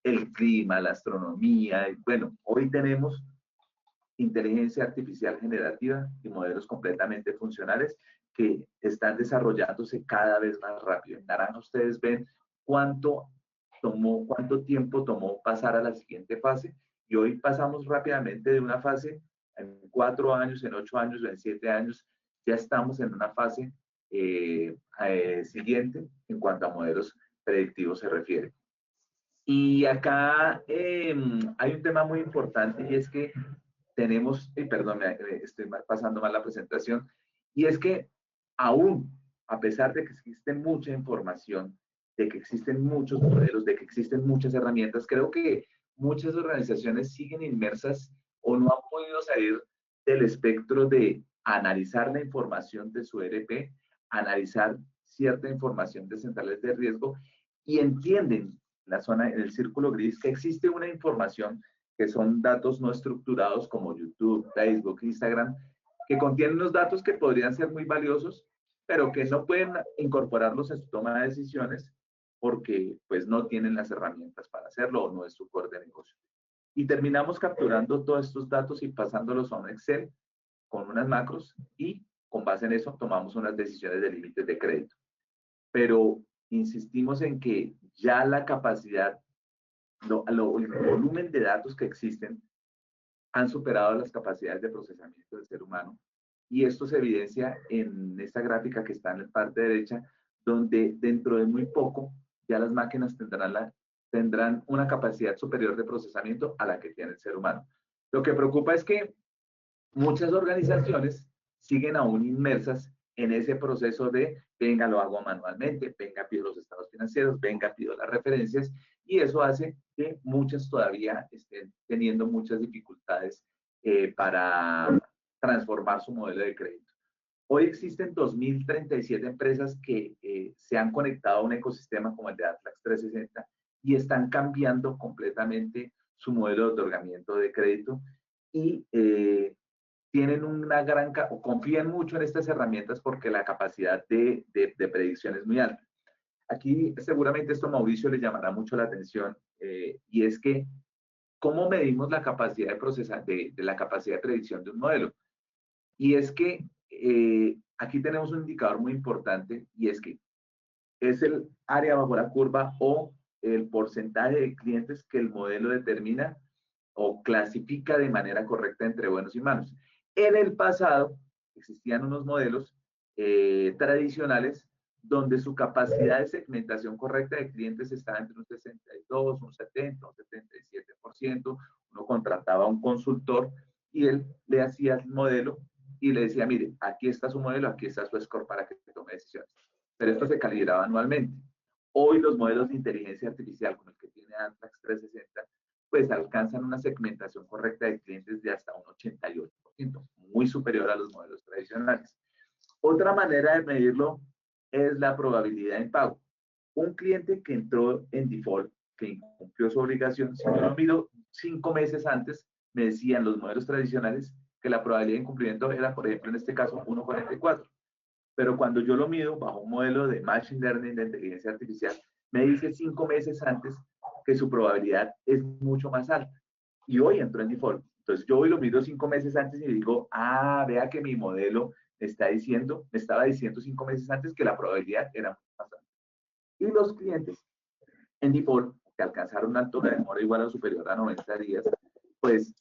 el clima, la astronomía. Bueno, hoy tenemos inteligencia artificial generativa y modelos completamente funcionales que están desarrollándose cada vez más rápido. En naranja ustedes ven cuánto tiempo tomó pasar a la siguiente fase y hoy pasamos rápidamente de una fase en 4 años, en 8 años o en 7 años, ya estamos en una fase siguiente en cuanto a modelos predictivos se refiere. Y acá hay un tema muy importante y es que tenemos, perdón, estoy pasando mal la presentación, y es que aún, a pesar de que existe mucha información, de que existen muchos modelos, de que existen muchas herramientas, creo que muchas organizaciones siguen inmersas o no han podido salir del espectro de analizar la información de su ERP, analizar cierta información de centrales de riesgo y entienden la zona, en el círculo gris, que existe una información que son datos no estructurados como YouTube, Facebook, Instagram, que contienen unos datos que podrían ser muy valiosos, pero que no pueden incorporarlos en su toma de decisiones porque pues no tienen las herramientas para hacerlo o no es su core de negocio. Y terminamos capturando todos estos datos y pasándolos a un Excel con unas macros y con base en eso tomamos unas decisiones de límites de crédito. Pero insistimos en que ya la capacidad, el volumen de datos que existen han superado las capacidades de procesamiento del ser humano. Y esto se evidencia en esta gráfica que está en la parte derecha, donde dentro de muy poco ya las máquinas tendrán una capacidad superior de procesamiento a la que tiene el ser humano. Lo que preocupa es que muchas organizaciones siguen aún inmersas en ese proceso de, venga, lo hago manualmente, venga, pido los estados financieros, venga, pido las referencias, y eso hace que muchas todavía estén teniendo muchas dificultades para transformar su modelo de crédito. Hoy existen 2.037 empresas que se han conectado a un ecosistema como el de Atlas 360 y están cambiando completamente su modelo de otorgamiento de crédito y tienen una gran, o confían mucho en estas herramientas porque la capacidad de predicción es muy alta. Aquí seguramente esto a Mauricio le llamará mucho la atención y es que ¿cómo medimos la capacidad de procesar, de la capacidad de predicción de un modelo? Y es que aquí tenemos un indicador muy importante y es que es el área bajo la curva o el porcentaje de clientes que el modelo determina o clasifica de manera correcta entre buenos y malos. En el pasado existían unos modelos tradicionales donde su capacidad de segmentación correcta de clientes estaba entre un 62, un 70, un 77%. Uno contrataba a un consultor y él le hacía el modelo y le decía, mire, aquí está su modelo, aquí está su score para que tome decisiones. Pero esto se calibraba anualmente. Hoy los modelos de inteligencia artificial, como el que tiene Atlax 360, pues alcanzan una segmentación correcta de clientes de hasta un 88%, muy superior a los modelos tradicionales. Otra manera de medirlo es la probabilidad de impago. Un cliente que entró en default, que incumplió su obligación, si yo lo miro 5 meses antes, me decían los modelos tradicionales que la probabilidad de incumplimiento era, por ejemplo, en este caso, 1,44. Pero cuando yo lo mido bajo un modelo de Machine Learning de inteligencia artificial, me dice 5 meses antes que su probabilidad es mucho más alta. Y hoy entró en default. Entonces yo hoy lo mido 5 meses antes y digo, ah, vea que mi modelo me estaba diciendo 5 meses antes que la probabilidad era más alta. Y los clientes en default, que alcanzaron una altura de demora igual o superior a 90 días, pues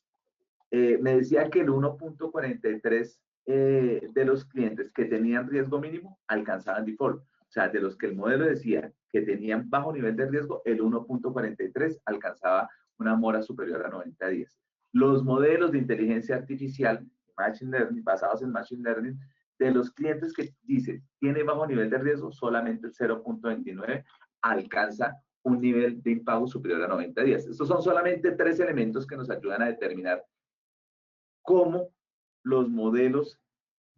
me decía que el 1,43 de los clientes que tenían riesgo mínimo alcanzaban default. O sea, de los que el modelo decía que tenían bajo nivel de riesgo, el 1,43 alcanzaba una mora superior a 90 días. Los modelos de inteligencia artificial, Machine Learning, basados en Machine Learning, de los clientes que dicen tiene bajo nivel de riesgo, solamente el 0,29 alcanza un nivel de impago superior a 90 días. Estos son solamente 3 elementos que nos ayudan a determinar cómo los modelos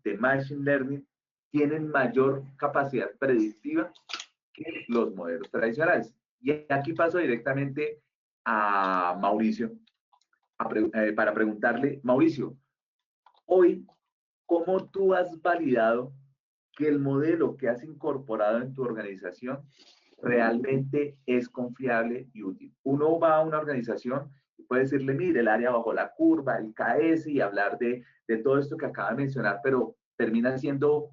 de Machine Learning tienen mayor capacidad predictiva que los modelos tradicionales. Y aquí paso directamente a Mauricio para preguntarle, Mauricio, hoy, ¿cómo tú has validado que el modelo que has incorporado en tu organización realmente es confiable y útil? Uno va a una organización y puede decirle, mire, el área bajo la curva, el KS y hablar de todo esto que acaba de mencionar, pero termina siendo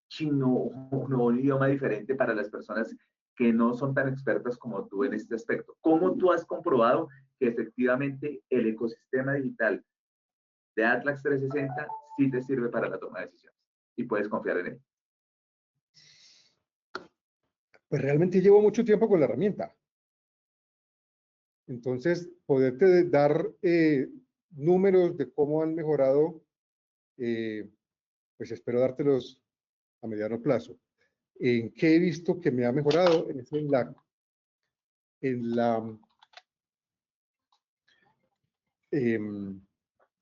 chino, un idioma diferente para las personas que no son tan expertas como tú en este aspecto. ¿Cómo tú has comprobado que efectivamente el ecosistema digital de Atlax 360 sí te sirve para la toma de decisiones y puedes confiar en él? Pues realmente llevo mucho tiempo con la herramienta. Entonces, poderte dar números de cómo han mejorado, pues espero dártelos a mediano plazo. ¿En qué he visto que me ha mejorado?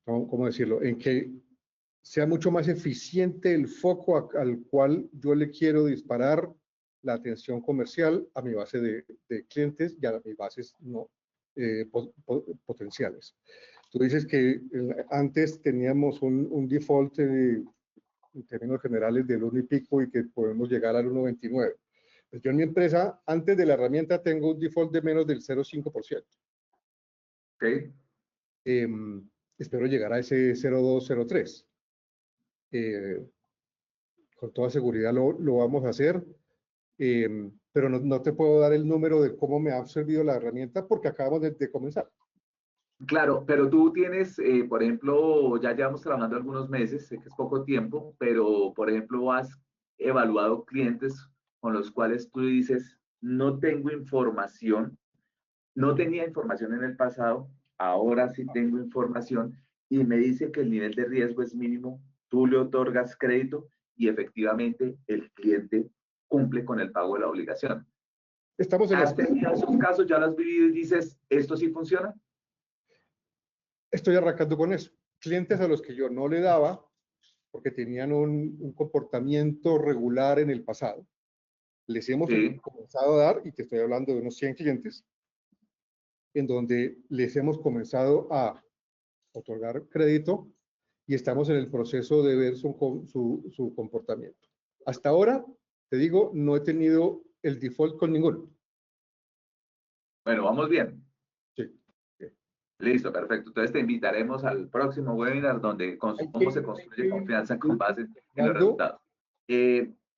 ¿Cómo decirlo? En que sea mucho más eficiente el foco al cual yo le quiero disparar la atención comercial a mi base de clientes y a mis bases no, potenciales. Tú dices que antes teníamos un default en términos generales del 1 y pico y que podemos llegar al 1,29. Pues yo en mi empresa, antes de la herramienta, tengo un default de menos del 0,5%. ¿Ok? Espero llegar a ese 0,2, 0,3. Con toda seguridad lo vamos a hacer, pero no te puedo dar el número de cómo me ha servido la herramienta porque acabamos de comenzar. Claro, pero tú tienes, por ejemplo, ya llevamos trabajando algunos meses, sé que es poco tiempo, pero por ejemplo, has evaluado clientes con los cuales tú dices, no tengo información, no tenía información en el pasado, ahora sí tengo información y me dice que el nivel de riesgo es mínimo, tú le otorgas crédito y efectivamente el cliente cumple con el pago de la obligación. Estamos en ¿Has tenido esos casos, ya lo has vivido y dices, esto sí funciona? Estoy arrancando con eso. Clientes a los que yo no le daba porque tenían un comportamiento regular en el pasado. Les hemos comenzado a dar, y te estoy hablando de unos 100 clientes, en donde les hemos comenzado a otorgar crédito y estamos en el proceso de ver su comportamiento. Hasta ahora, te digo, no he tenido el default con ninguno. Bueno, vamos bien. Sí. Listo, perfecto. Entonces te invitaremos al próximo webinar donde cómo se construye confianza con base en los resultados.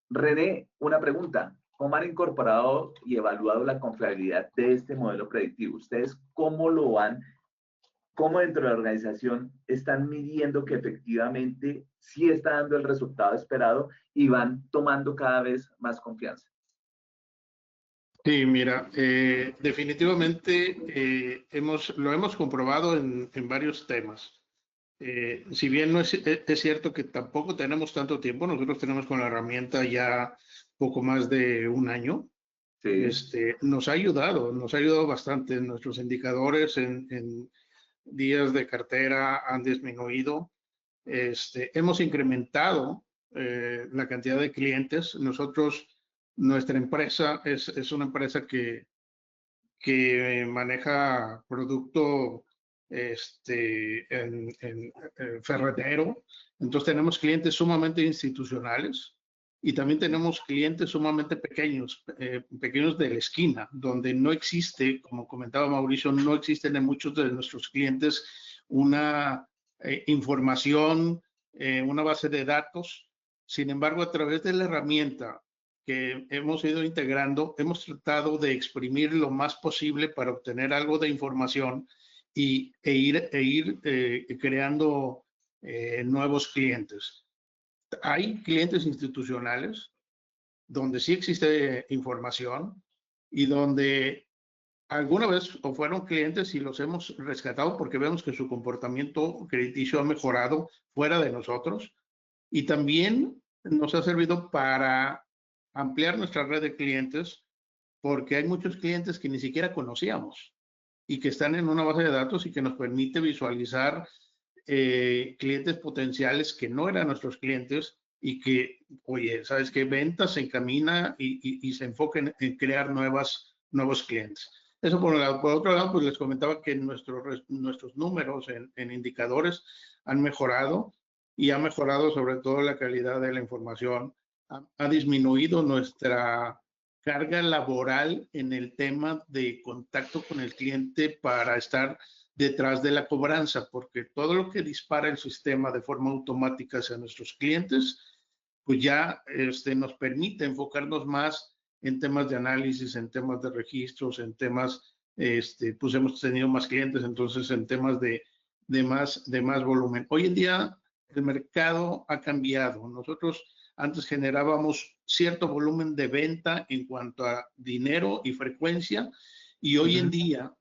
René, una pregunta. ¿Cómo han incorporado y evaluado la confiabilidad de este modelo predictivo? ¿Ustedes cómo lo van, cómo dentro de la organización están midiendo que efectivamente sí está dando el resultado esperado y van tomando cada vez más confianza? Sí, mira, definitivamente lo hemos comprobado en varios temas. Si bien no es cierto que tampoco tenemos tanto tiempo, nosotros tenemos con la herramienta ya poco más de un año. Sí. Nos ha ayudado bastante. Nuestros indicadores en días de cartera han disminuido. Hemos incrementado la cantidad de clientes. Nuestra empresa es una empresa que maneja producto ferretero. Entonces tenemos clientes sumamente institucionales y también tenemos clientes sumamente pequeños, pequeños de la esquina, donde no existe, como comentaba Mauricio, no existen en muchos de nuestros clientes una información, una base de datos. Sin embargo, a través de la herramienta que hemos ido integrando, hemos tratado de exprimir lo más posible para obtener algo de información e ir creando nuevos clientes. Hay clientes institucionales donde sí existe información y donde alguna vez o fueron clientes y los hemos rescatado porque vemos que su comportamiento crediticio ha mejorado fuera de nosotros, y también nos ha servido para ampliar nuestra red de clientes, porque hay muchos clientes que ni siquiera conocíamos y que están en una base de datos y que nos permite visualizar clientes potenciales que no eran nuestros clientes y que, oye, ¿sabes qué? Ventas se encamina y se enfoca en crear nuevos clientes. Eso por un lado. Por otro lado, pues les comentaba que nuestros números en indicadores han mejorado, y ha mejorado sobre todo la calidad de la información. Ha disminuido nuestra carga laboral en el tema de contacto con el cliente para estar detrás de la cobranza, porque todo lo que dispara el sistema de forma automática hacia nuestros clientes, pues ya nos permite enfocarnos más en temas de análisis, en temas de registros, en temas, pues hemos tenido más clientes, entonces en temas de más volumen. Hoy en día el mercado ha cambiado. Nosotros antes generábamos cierto volumen de venta en cuanto a dinero y frecuencia, y hoy en día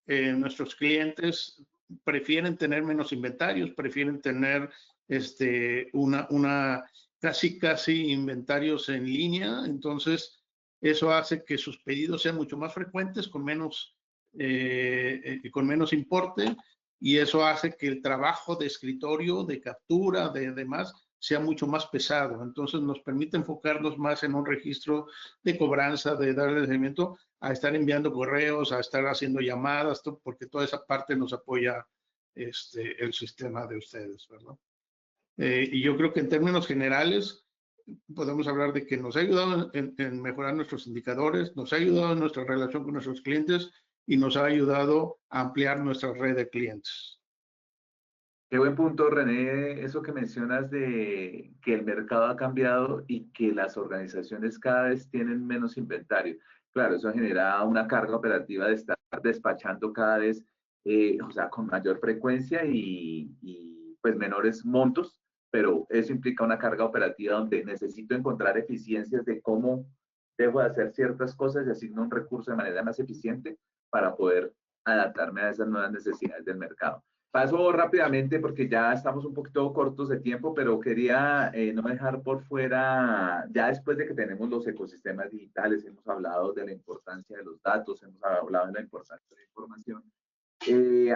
nuestros clientes prefieren tener menos inventarios, prefieren tener casi inventarios en línea. Entonces eso hace que sus pedidos sean mucho más frecuentes con menos importe, y eso hace que el trabajo de escritorio, de captura, de demás, sea mucho más pesado. Entonces nos permite enfocarnos más en un registro de cobranza, de darle seguimiento, a estar enviando correos, a estar haciendo llamadas, porque toda esa parte nos apoya el sistema de ustedes, ¿verdad? Y yo creo que en términos generales podemos hablar de que nos ha ayudado en mejorar nuestros indicadores, nos ha ayudado en nuestra relación con nuestros clientes y nos ha ayudado a ampliar nuestra red de clientes. Qué buen punto, René, eso que mencionas de que el mercado ha cambiado y que las organizaciones cada vez tienen menos inventario. Claro, eso genera una carga operativa de estar despachando cada vez, o sea, con mayor frecuencia y pues menores montos, pero eso implica una carga operativa donde necesito encontrar eficiencias de cómo dejo de hacer ciertas cosas y asigno un recurso de manera más eficiente para poder adaptarme a esas nuevas necesidades del mercado. Paso rápidamente porque ya estamos un poquito cortos de tiempo, pero quería no dejar por fuera, ya después de que tenemos los ecosistemas digitales, hemos hablado de la importancia de los datos, hemos hablado de la importancia de la información,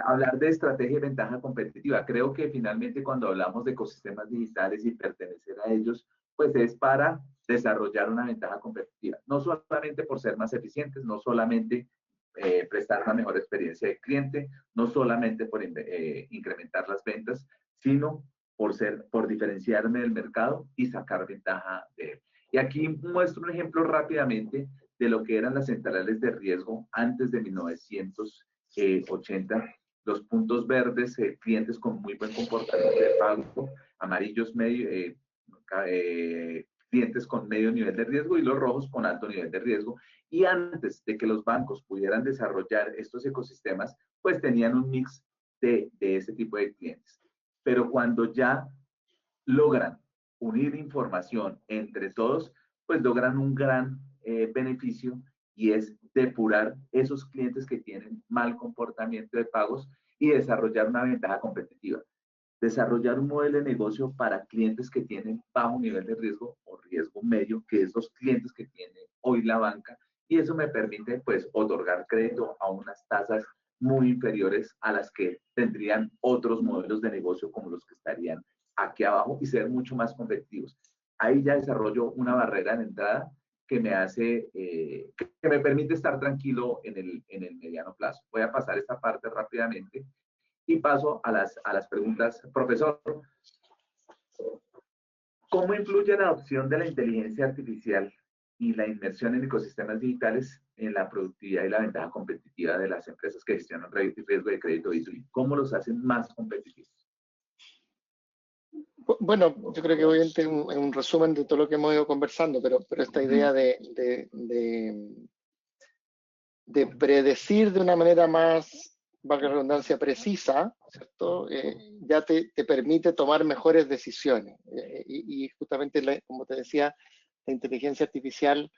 hablar de estrategia y ventaja competitiva. Creo que finalmente cuando hablamos de ecosistemas digitales y pertenecer a ellos, pues es para desarrollar una ventaja competitiva, no solamente por ser más eficientes, no solamente prestar una mejor experiencia de cliente, no solamente por incrementar las ventas, sino por diferenciarme del mercado y sacar ventaja de él. Y aquí muestro un ejemplo rápidamente de lo que eran las centrales de riesgo antes de 1980. Los puntos verdes, clientes con muy buen comportamiento de pago, amarillos clientes con medio nivel de riesgo y los rojos con alto nivel de riesgo. Y antes de que los bancos pudieran desarrollar estos ecosistemas, pues tenían un mix de ese tipo de clientes. Pero cuando ya logran unir información entre todos, pues logran un gran beneficio, y es depurar esos clientes que tienen mal comportamiento de pagos y desarrollar una ventaja competitiva. Desarrollar un modelo de negocio para clientes que tienen bajo nivel de riesgo o riesgo medio, que es los clientes que tiene hoy la banca, y eso me permite pues otorgar crédito a unas tasas muy inferiores a las que tendrían otros modelos de negocio como los que estarían aquí abajo, y ser mucho más competitivos. Ahí ya desarrollo una barrera de entrada que me hace, que me permite estar tranquilo en el mediano plazo. Voy a pasar esta parte rápidamente y paso a las preguntas. Profesor, ¿cómo influye la adopción de la inteligencia artificial y la inmersión en ecosistemas digitales en la productividad y la ventaja competitiva de las empresas que gestionan riesgo de crédito B2B? ¿Cómo los hacen más competitivos? Bueno, yo creo que obviamente es un resumen de todo lo que hemos ido conversando, pero esta idea de predecir de una manera más, valga la redundancia, precisa, ¿cierto? Ya te permite tomar mejores decisiones. Y justamente, como te decía, la inteligencia artificial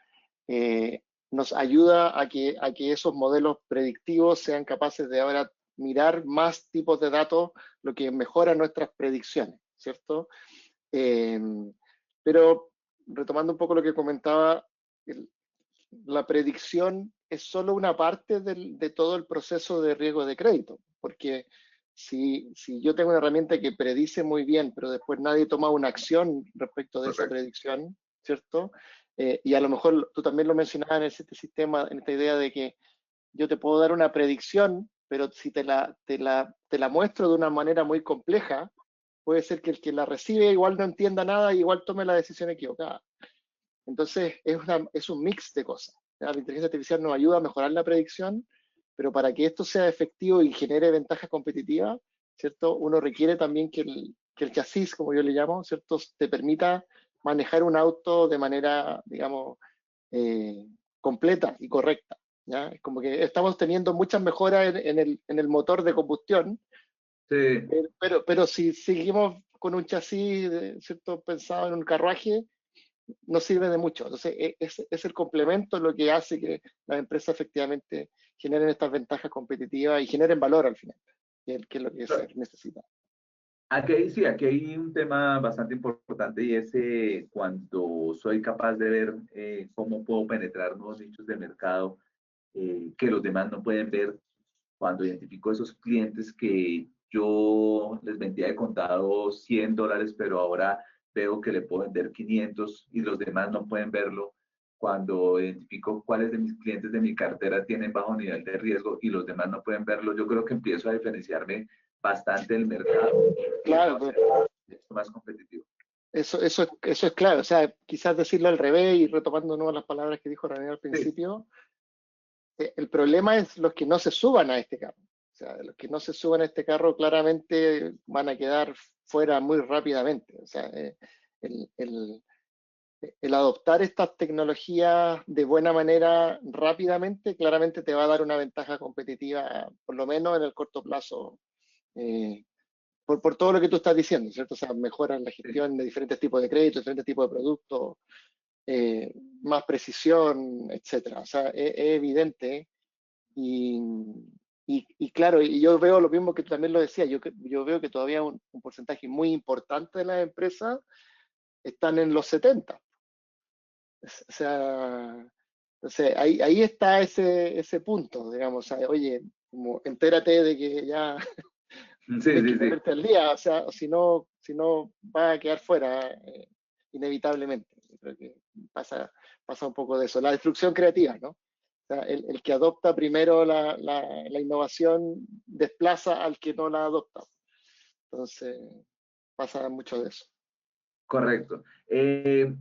nos ayuda a que esos modelos predictivos sean capaces de ahora mirar más tipos de datos, lo que mejora nuestras predicciones, ¿cierto? Pero retomando un poco lo que comentaba, la predicción es solo una parte de todo el proceso de riesgo de crédito, porque si yo tengo una herramienta que predice muy bien, pero después nadie toma una acción respecto de esa predicción, ¿cierto? Y a lo mejor tú también lo mencionabas en este sistema, en esta idea de que yo te puedo dar una predicción, pero si te la muestro de una manera muy compleja, puede ser que el que la recibe igual no entienda nada y igual tome la decisión equivocada. Entonces, es un mix de cosas. La inteligencia artificial nos ayuda a mejorar la predicción, pero para que esto sea efectivo y genere ventajas competitivas, ¿cierto? Uno requiere también que el chasis, como yo le llamo, ¿cierto?, te permita manejar un auto de manera, digamos, completa y correcta, ¿ya? Es como que estamos teniendo muchas mejoras en el motor de combustión, sí, pero si seguimos con un chasis, ¿cierto?, pensado en un carruaje, no sirve de mucho. Entonces, es el complemento lo que hace que las empresas efectivamente generen estas ventajas competitivas y generen valor al final, que es lo que se necesita. Sí, aquí hay un tema bastante importante, y es cuando soy capaz de ver cómo puedo penetrar nuevos nichos de mercado que los demás no pueden ver. Cuando identifico esos clientes que yo les vendía de contado $100, pero ahora veo que le puedo vender 500 y los demás no pueden verlo. Cuando identifico cuáles de mis clientes de mi cartera tienen bajo nivel de riesgo y los demás no pueden verlo, yo creo que empiezo a diferenciarme bastante del mercado. Claro, pues, Esto más competitivo. eso es claro. O sea, quizás decirlo al revés y retomando nuevas las palabras que dijo René al principio, el problema es los que no se suban a este carro. O sea, los que no se suban a este carro claramente van a quedar fuera muy rápidamente. O sea, el adoptar estas tecnologías de buena manera rápidamente, claramente te va a dar una ventaja competitiva, por lo menos en el corto plazo, por todo lo que tú estás diciendo, ¿cierto? O sea, mejoran la gestión de diferentes tipos de créditos, diferentes tipos de productos, más precisión, etcétera. O sea, es evidente. Y claro, y yo veo lo mismo que tú también lo decías, yo veo que todavía un porcentaje muy importante de las empresas están en los 70. O sea, entonces ahí está ese punto, digamos, o sea, oye, como entérate de que ya tienes que ponerte al día, o sea, si no va a quedar fuera inevitablemente. Creo que pasa un poco de eso, la destrucción creativa, ¿no? O sea, el que adopta primero la innovación desplaza al que no la adopta. Entonces, pasa mucho de eso. Correcto.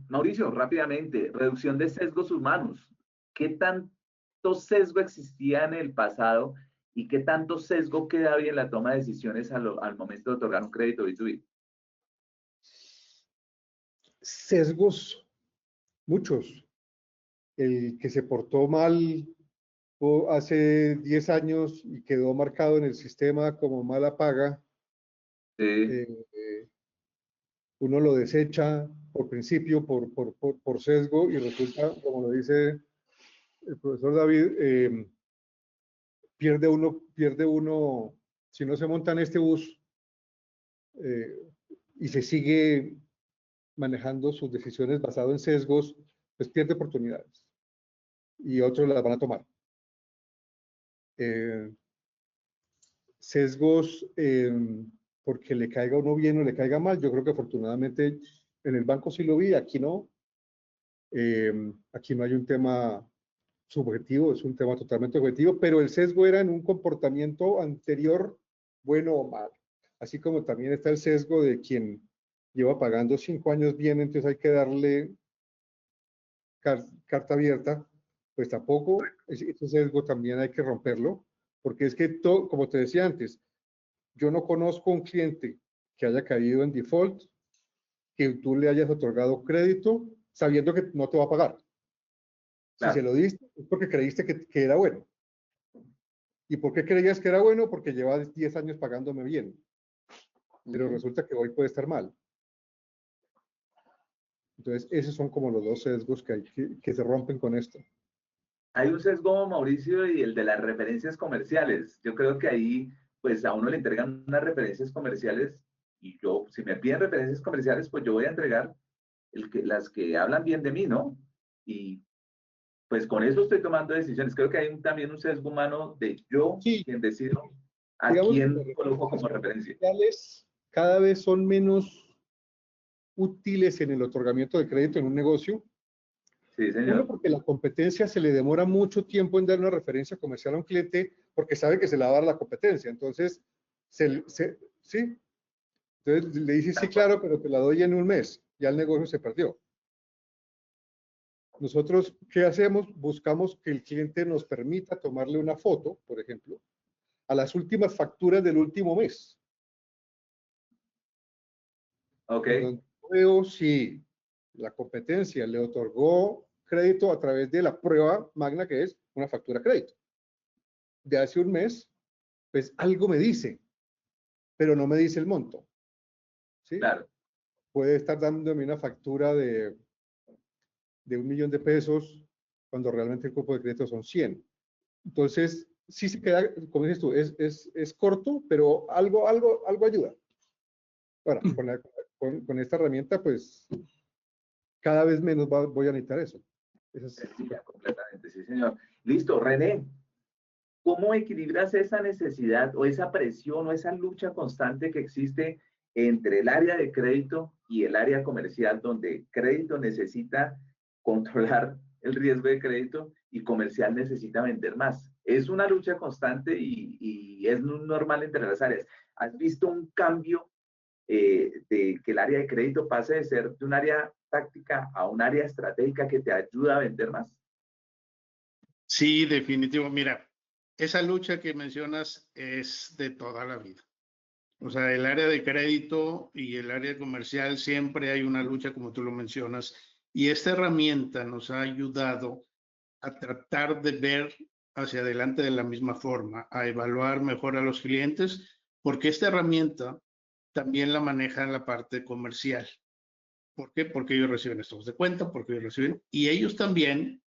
Mauricio, rápidamente, reducción de sesgos humanos. ¿Qué tanto sesgo existía en el pasado y qué tanto sesgo queda hoy en la toma de decisiones al momento de otorgar un crédito B2B? Sesgos, muchos. El que se portó mal hace 10 años y quedó marcado en el sistema como mala paga, Sí, uno lo desecha por principio, por sesgo, y resulta, como lo dice el profesor David, pierde uno, si no se monta en este bus y se sigue manejando sus decisiones basado en sesgos, pues pierde oportunidades y otros las van a tomar. Sesgos porque le caiga uno bien o le caiga mal, yo creo que afortunadamente en el banco sí lo vi, aquí no. Aquí no hay un tema subjetivo, es un tema totalmente objetivo, pero el sesgo era en un comportamiento anterior, bueno o mal. Así como también está el sesgo de quien lleva pagando 5 años bien, entonces hay que darle carta abierta, pues tampoco, ese sesgo también hay que romperlo, porque es que, todo, como te decía antes, yo no conozco un cliente que haya caído en default, que tú le hayas otorgado crédito sabiendo que no te va a pagar. Si claro. se lo diste, es porque creíste que era bueno. ¿Y por qué creías que era bueno? Porque llevas 10 años pagándome bien. Pero resulta que hoy puede estar mal. Entonces, esos son como los dos sesgos que se rompen con esto. Hay un sesgo, Mauricio, y el de las referencias comerciales. Yo creo que ahí, pues a uno le entregan unas referencias comerciales y yo, si me piden referencias comerciales, pues yo voy a entregar las que hablan bien de mí, ¿no? Y pues con eso estoy tomando decisiones. Creo que hay también un sesgo humano de yo Sí, quien decido a digamos que las quién coloco referencias como referencia. comerciales cada vez son menos útiles en el otorgamiento de crédito en un negocio. Sí, Uno, señor. porque la competencia se le demora mucho tiempo en dar una referencia comercial a un cliente porque sabe que se la va a dar la competencia. Entonces, sí, entonces le dice, sí, claro, pero te la doy en un mes. Ya el negocio se perdió. Nosotros, ¿qué hacemos? Buscamos que el cliente nos permita tomarle una foto, por ejemplo, a las últimas facturas del último mes. Ok, En donde veo si la competencia le otorgó crédito a través de la prueba magna que es una factura crédito. De hace un mes, pues algo me dice, pero no me dice el monto. ¿Sí? claro. Puede estar dándome una factura de 1.000.000 de pesos cuando realmente el cupo de crédito son 100. Entonces, sí se queda, como dices tú, es corto, pero algo ayuda. Ahora, con esta herramienta, pues cada vez menos voy a necesitar eso. Sencilla, completamente, sí, señor. Listo, René. ¿Cómo equilibras esa necesidad o esa presión o esa lucha constante que existe entre el área de crédito y el área comercial, donde crédito necesita controlar el riesgo de crédito y comercial necesita vender más? Es una lucha constante y es normal entre las áreas. ¿Has visto un cambio de que el área de crédito pase de ser de un área táctica a un área estratégica que te ayuda a vender más? Sí, definitivo. Mira, esa lucha que mencionas es de toda la vida. O sea, el área de crédito y el área comercial siempre hay una lucha, como tú lo mencionas, y esta herramienta nos ha ayudado a tratar de ver hacia adelante de la misma forma, a evaluar mejor a los clientes, porque esta herramienta también la maneja en la parte comercial. ¿Por qué? Porque ellos reciben estados de cuenta, porque ellos reciben, y ellos también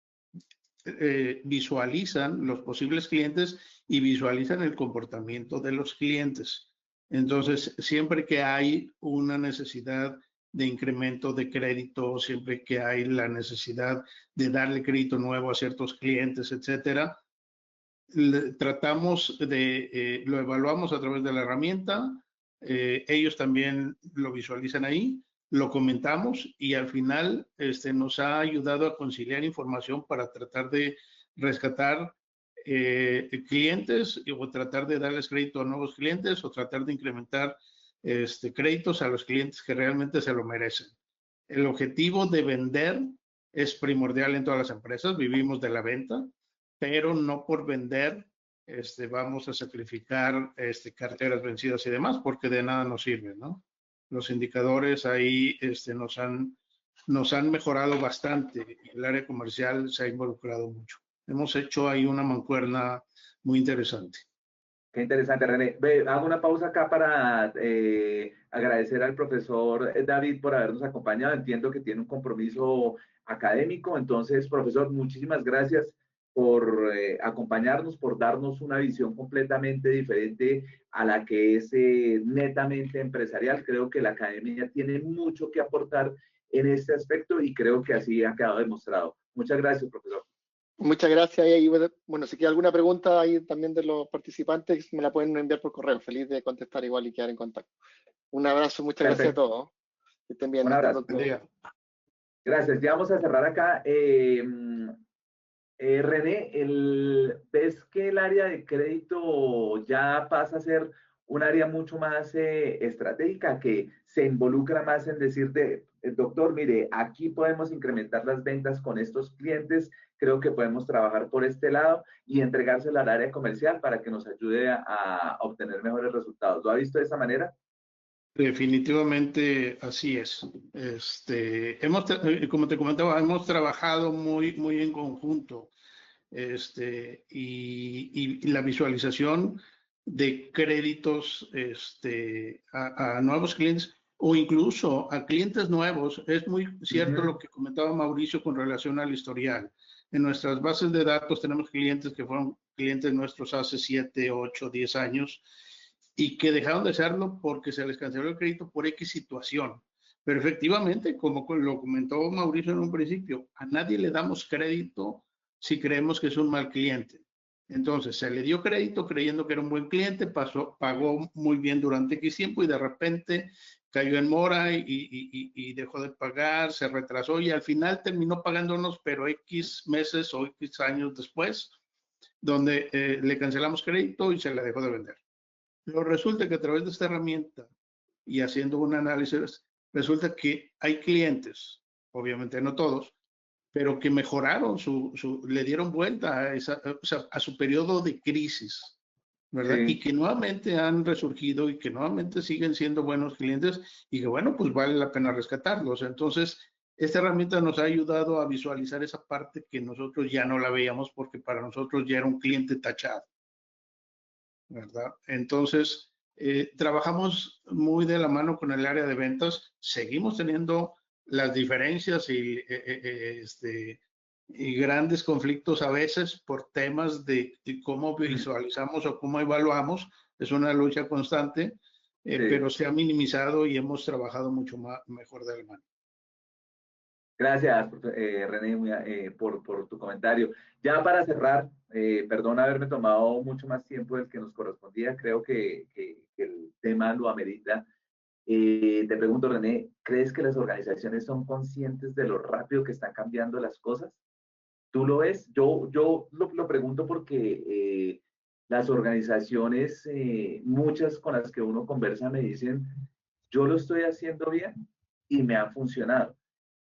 visualizan los posibles clientes y visualizan el comportamiento de los clientes. Entonces, siempre que hay una necesidad de incremento de crédito, siempre que hay la necesidad de darle crédito nuevo a ciertos clientes, etcétera, tratamos de, lo evaluamos a través de la herramienta, ellos también lo visualizan ahí, lo comentamos y al final nos ha ayudado a conciliar información para tratar de rescatar clientes o tratar de darles crédito a nuevos clientes o tratar de incrementar créditos a los clientes que realmente se lo merecen. El objetivo de vender es primordial en todas las empresas, vivimos de la venta, pero no por vender vamos a sacrificar carteras vencidas y demás, porque de nada nos sirve, ¿no? Los indicadores ahí nos han mejorado bastante y el área comercial se ha involucrado mucho. Hemos hecho ahí una mancuerna muy interesante. Qué interesante, René. Ve, hago una pausa acá para agradecer al profesor David por habernos acompañado. Entiendo que tiene un compromiso académico. Entonces, profesor, muchísimas gracias por acompañarnos, por darnos una visión completamente diferente a la que es netamente empresarial. Creo que la academia tiene mucho que aportar en este aspecto y creo que así ha quedado demostrado. Muchas gracias, profesor. Muchas gracias. Y bueno, si queda alguna pregunta ahí también de los participantes, me la pueden enviar por correo. Feliz de contestar igual y quedar en contacto. Un abrazo, muchas gracias a todos. Que estén bien. Un abrazo. Gracias. Ya vamos a cerrar acá. René, ¿ves que el área de crédito ya pasa a ser un área mucho más estratégica, que se involucra más en decirte, doctor, mire, aquí podemos incrementar las ventas con estos clientes, creo que podemos trabajar por este lado y entregárselo al área comercial para que nos ayude a obtener mejores resultados? ¿Lo ha visto de esa manera? Definitivamente así es. Como te comentaba, hemos trabajado muy en conjunto. Y la visualización de créditos a nuevos clientes o incluso a clientes nuevos. Es muy cierto lo que comentaba Mauricio con relación al historial. En nuestras bases de datos tenemos clientes que fueron clientes nuestros hace 7, 8, 10 años y que dejaron de serlo porque se les canceló el crédito por X situación. Pero efectivamente, como lo comentó Mauricio en un principio, a nadie le damos crédito si creemos que es un mal cliente. Entonces, se le dio crédito creyendo que era un buen cliente, pagó muy bien durante X tiempo y de repente cayó en mora y dejó de pagar, se retrasó y al final terminó pagándonos, pero X meses o X años después, donde le cancelamos crédito y se le dejó de vender. Pero resulta que a través de esta herramienta y haciendo un análisis, resulta que hay clientes, obviamente no todos, pero que mejoraron le dieron vuelta a su periodo de crisis, ¿verdad? Sí. Y que nuevamente han resurgido y que nuevamente siguen siendo buenos clientes y que, bueno, pues vale la pena rescatarlos. Entonces, esta herramienta nos ha ayudado a visualizar esa parte que nosotros ya no la veíamos porque para nosotros ya era un cliente tachado, ¿verdad? Entonces, trabajamos muy de la mano con el área de ventas, seguimos teniendo las diferencias y grandes conflictos a veces por temas de cómo visualizamos o cómo evaluamos. Es una lucha constante, sí, pero se ha minimizado y hemos trabajado mucho mejor de la mano. Gracias, René, por tu comentario. Ya para cerrar, perdón haberme tomado mucho más tiempo del que nos correspondía, creo que el tema lo amerita. Te pregunto, René, ¿crees que las organizaciones son conscientes de lo rápido que están cambiando las cosas? ¿Tú lo ves? Yo lo pregunto porque las organizaciones, muchas con las que uno conversa, me dicen, yo lo estoy haciendo bien y me ha funcionado,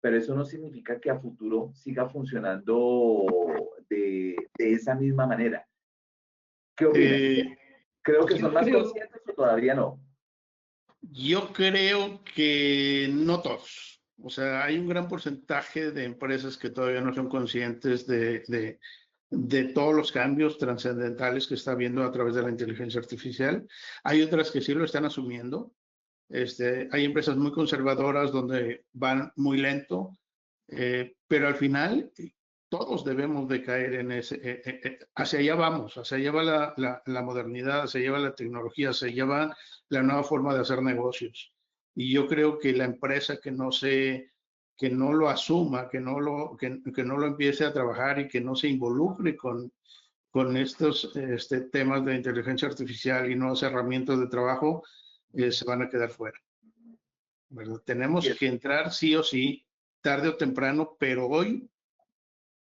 pero eso no significa que a futuro siga funcionando de esa misma manera. ¿Qué opinas? ¿Creo que son más conscientes o todavía no? Yo creo que no todos. O sea, hay un gran porcentaje de empresas que todavía no son conscientes de todos los cambios trascendentales que está habiendo a través de la inteligencia artificial. Hay otras que sí lo están asumiendo. Hay empresas muy conservadoras donde van muy lento, pero al final todos debemos de caer en ese, hacia allá vamos, hacia allá va la modernidad, hacia allá va la tecnología, hacia allá va la nueva forma de hacer negocios. Y yo creo que la empresa que no lo asuma, que no lo empiece a trabajar y que no se involucre con estos temas de inteligencia artificial y nuevas herramientas de trabajo, se van a quedar fuera. ¿Verdad? Tenemos que entrar sí o sí, tarde o temprano, pero hoy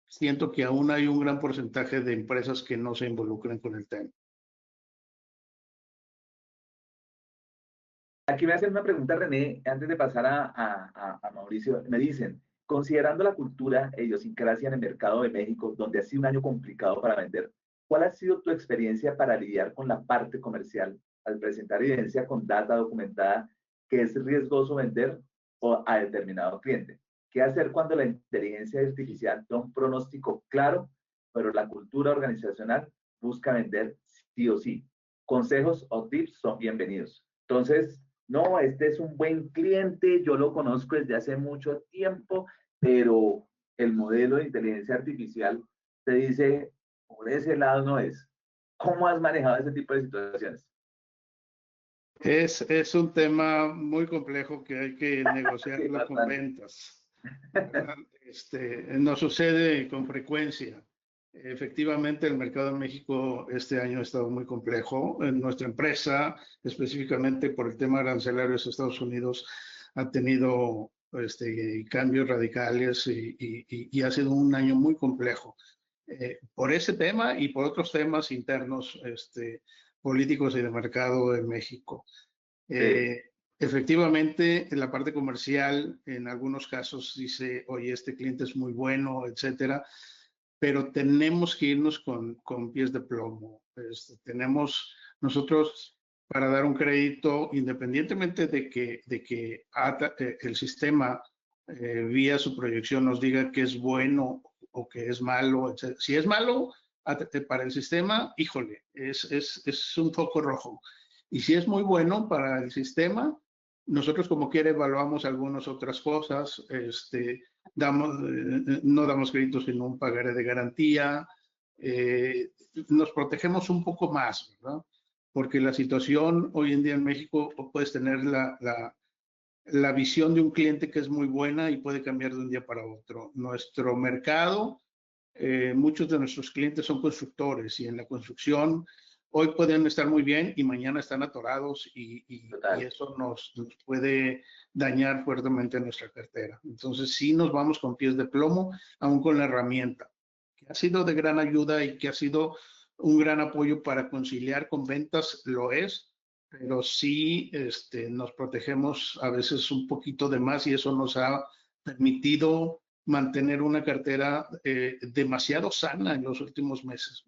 siento que aún hay un gran porcentaje de empresas que no se involucran con el tema. Aquí me hacen una pregunta, René, antes de pasar a Mauricio. Me dicen, considerando la cultura e idiosincrasia en el mercado de México, donde ha sido un año complicado para vender, ¿cuál ha sido tu experiencia para lidiar con la parte comercial al presentar evidencia con data documentada que es riesgoso vender o a determinado cliente? ¿Qué hacer cuando la inteligencia artificial da un pronóstico claro, pero la cultura organizacional busca vender sí o sí? Consejos o tips son bienvenidos. Entonces, no, este es un buen cliente, yo lo conozco desde hace mucho tiempo, pero el modelo de inteligencia artificial te dice, por ese lado no es. ¿Cómo has manejado ese tipo de situaciones? Es un tema muy complejo que hay que Sí, negociarlo con bastante. ventas, ¿verdad? Nos sucede con frecuencia. Efectivamente, el mercado en México este año ha estado muy complejo. En nuestra empresa, específicamente por el tema arancelarios de Estados Unidos, ha tenido cambios radicales y ha sido un año muy complejo. Por ese tema y por otros temas internos políticos y de mercado en México. Sí, Eh, Efectivamente, en la parte comercial, en algunos casos dice, oye, este cliente es muy bueno, etcétera, pero tenemos que irnos con pies de plomo. Tenemos nosotros para dar un crédito, independientemente de que el sistema vía su proyección nos diga que es bueno o que es malo, etc. Si es malo para el sistema, híjole, es un foco rojo. Y si es muy bueno para el sistema, nosotros como quiera evaluamos algunas otras cosas, no damos créditos sin un pagaré de garantía, nos protegemos un poco más, ¿verdad? Porque la situación hoy en día en México, puedes tener la visión de un cliente que es muy buena y puede cambiar de un día para otro. Nuestro mercado, muchos de nuestros clientes son constructores y en la construcción hoy pueden estar muy bien y mañana están atorados y total. eso nos puede dañar fuertemente nuestra cartera. Entonces sí nos vamos con pies de plomo, aún con la herramienta, que ha sido de gran ayuda y que ha sido un gran apoyo para conciliar con ventas, lo es, pero sí nos protegemos a veces un poquito de más y eso nos ha permitido mantener una cartera demasiado sana en los últimos meses.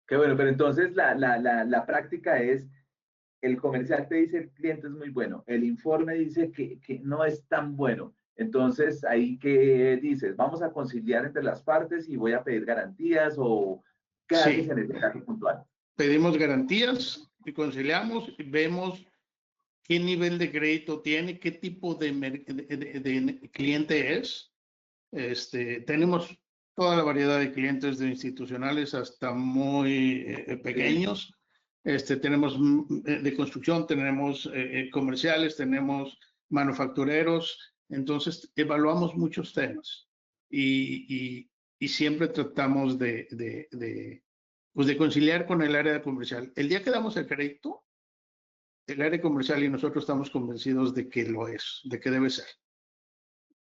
Qué bueno, pero entonces la práctica es, el comercial te dice el cliente es muy bueno, el informe dice que no es tan bueno. Entonces, ahí qué dices, vamos a conciliar entre las partes y voy a pedir garantías o qué haces Sí, en ese caso puntual. pedimos garantías y conciliamos y vemos qué nivel de crédito tiene, qué tipo de cliente es. Tenemos toda la variedad de clientes, de institucionales hasta muy Sí. pequeños. Tenemos de construcción, tenemos comerciales, tenemos manufactureros. Entonces, evaluamos muchos temas y siempre tratamos pues de conciliar con el área comercial. El día que damos el crédito, el área comercial y nosotros estamos convencidos de que lo es, de que debe ser.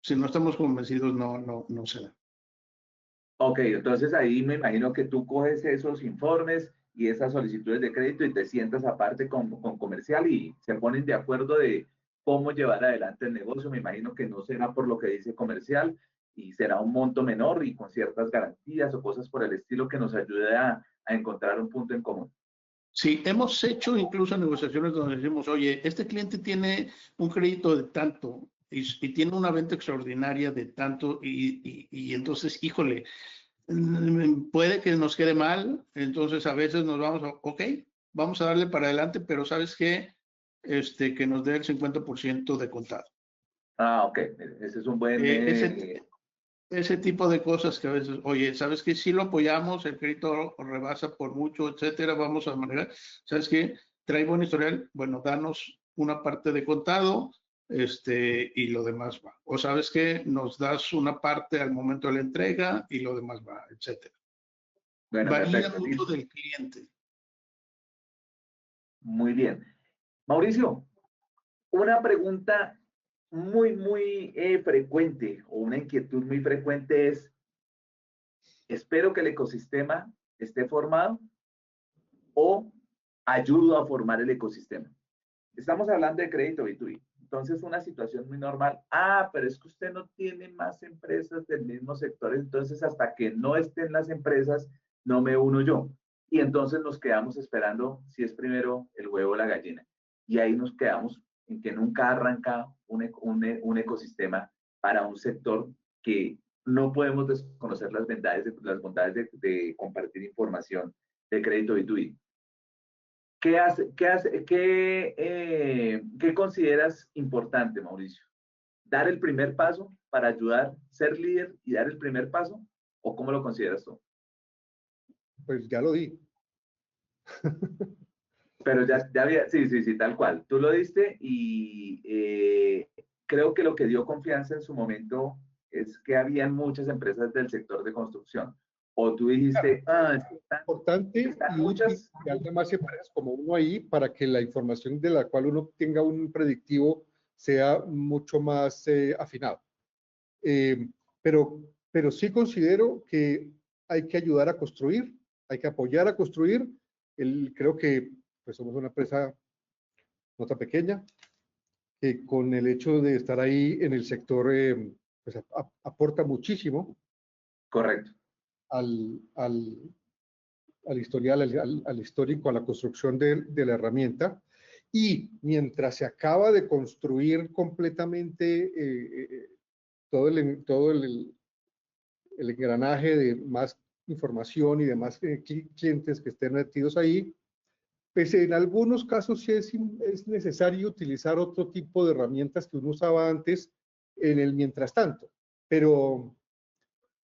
Si no estamos convencidos, no se da. Ok, entonces ahí me imagino que tú coges esos informes y esas solicitudes de crédito y te sientas aparte con comercial y se ponen de acuerdo de cómo llevar adelante el negocio. Me imagino que no será por lo que dice comercial y será un monto menor y con ciertas garantías o cosas por el estilo que nos ayude a encontrar un punto en común. Sí, hemos hecho incluso negociaciones donde decimos, oye, este cliente tiene un crédito de tanto y tiene una venta extraordinaria de tanto y entonces, híjole, puede que nos quede mal, entonces a veces nos vamos a, ok, vamos a darle para adelante, pero ¿sabes qué? Que nos dé el 50% de contado. Ah, ok, ese es un buen... Eh, ese, ese tipo de cosas que a veces, oye, ¿sabes qué? Si lo apoyamos, el crédito rebasa por mucho, etcétera, vamos a manejar, ¿sabes qué? Trae buen historial, bueno, danos una parte de contado, y lo demás va. O sabes qué, nos das una parte al momento de la entrega y lo demás va, etcétera. bueno, Varía perfecto, mucho sí, del cliente. muy bien. Mauricio, una pregunta muy frecuente o una inquietud muy frecuente es, espero que el ecosistema esté formado o ayudo a formar el ecosistema. Estamos hablando de crédito B2B. Entonces, una situación muy normal. Ah, pero es que usted no tiene más empresas del mismo sector, entonces hasta que no estén las empresas, no me uno yo. Y entonces nos quedamos esperando si es primero el huevo o la gallina. Y ahí nos quedamos en que nunca arranca un ecosistema para un sector que no podemos desconocer las bondades de compartir información de crédito B2B. ¿Qué consideras importante, Mauricio? ¿Dar el primer paso para ayudar, ser líder y dar el primer paso? ¿O cómo lo consideras tú? Pues ya lo di. Pero ya había, sí, tal cual. Tú lo diste y creo que lo que dio confianza en su momento es que habían muchas empresas del sector de construcción. O tú dijiste, es importante y útil que haya más empresas como uno ahí para que la información de la cual uno tenga un predictivo sea mucho más afinado. Pero sí considero que hay que ayudar a construir, hay que apoyar a construir. Creo que pues somos una empresa no tan pequeña, que con el hecho de estar ahí en el sector, pues aporta muchísimo. Correcto. Al historial, al histórico, a la construcción de la herramienta. Y mientras se acaba de construir completamente todo el engranaje de más información y de más clientes que estén metidos ahí, pues en algunos casos sí es necesario utilizar otro tipo de herramientas que uno usaba antes en el mientras tanto. Pero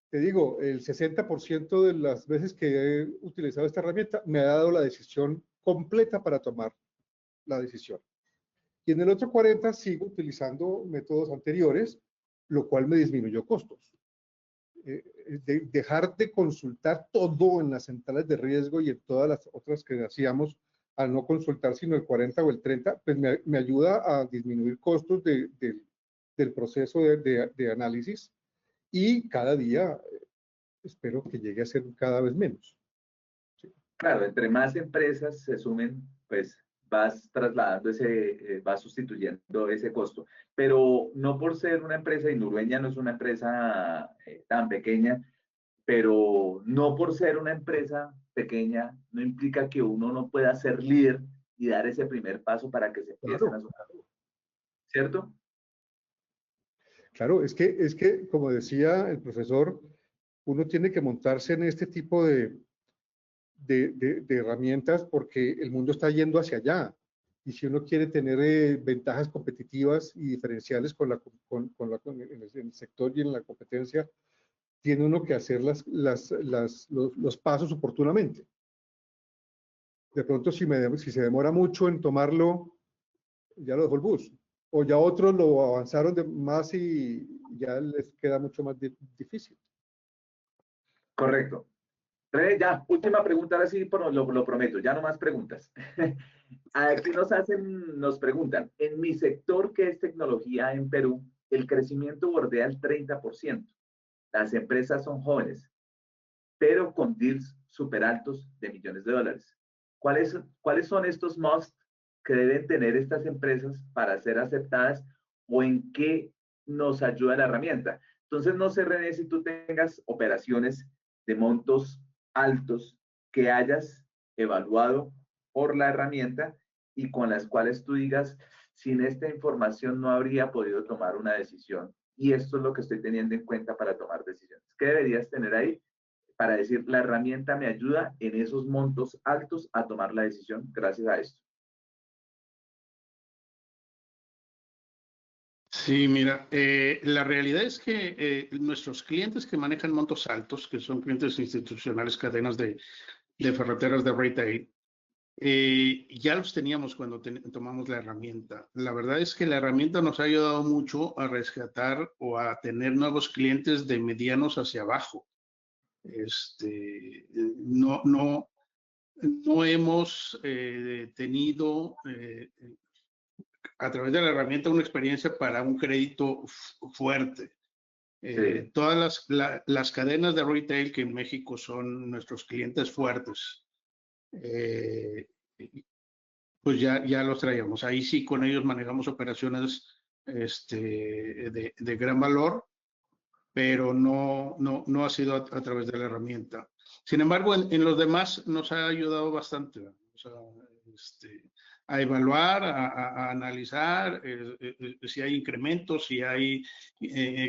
te digo, el 60% de las veces que he utilizado esta herramienta me ha dado la decisión completa para tomar la decisión. Y en el otro 40% sigo utilizando métodos anteriores, lo cual me disminuyó costos. Dejar de consultar todo en las centrales de riesgo y en todas las otras que hacíamos, al no consultar sino el 40 o el 30, pues me ayuda a disminuir costos del proceso de análisis y cada día espero que llegue a ser cada vez menos. Sí. Claro, entre más empresas se sumen, pues vas trasladando vas sustituyendo ese costo. Pero no por ser una empresa, y Nurueña no es una empresa tan pequeña, pero no por ser una empresa pequeña, no implica que uno no pueda ser líder y dar ese primer paso para que se empiecen a sumar. ¿Cierto? Claro, es que, como decía el profesor, uno tiene que montarse en este tipo de herramientas porque el mundo está yendo hacia allá. Y si uno quiere tener ventajas competitivas y diferenciales en el sector y en la competencia, tiene uno que hacer los pasos oportunamente. De pronto, si se demora mucho en tomarlo, ya lo dejó el bus. O ya otros lo avanzaron más y ya les queda mucho más difícil. Correcto. Ya, última pregunta, ahora sí lo prometo, ya no más preguntas. Aquí nos preguntan, en mi sector que es tecnología en Perú, el crecimiento bordea el 30%. Las empresas son jóvenes, pero con deals súper altos de millones de dólares. ¿Cuáles son estos must que deben tener estas empresas para ser aceptadas o en qué nos ayuda la herramienta? Entonces, no sé, René, si tú tengas operaciones de montos altos que hayas evaluado por la herramienta y con las cuales tú digas, sin esta información no habría podido tomar una decisión. Y esto es lo que estoy teniendo en cuenta para tomar decisiones. ¿Qué deberías tener ahí para decir, la herramienta me ayuda en esos montos altos a tomar la decisión gracias a esto? Sí, mira, la realidad es que nuestros clientes que manejan montos altos, que son clientes institucionales, cadenas de ferreteras de retail, ya los teníamos cuando tomamos la herramienta. La verdad es que la herramienta nos ha ayudado mucho a rescatar o a tener nuevos clientes de medianos hacia abajo. No hemos tenido a través de la herramienta una experiencia para un crédito fuerte. Sí. Todas las cadenas de retail que en México son nuestros clientes fuertes, pues ya los traíamos. Ahí sí, con ellos manejamos operaciones de gran valor, pero no ha sido a través de la herramienta. Sin embargo, en los demás nos ha ayudado bastante, o sea, a evaluar, a analizar si hay incrementos, si hay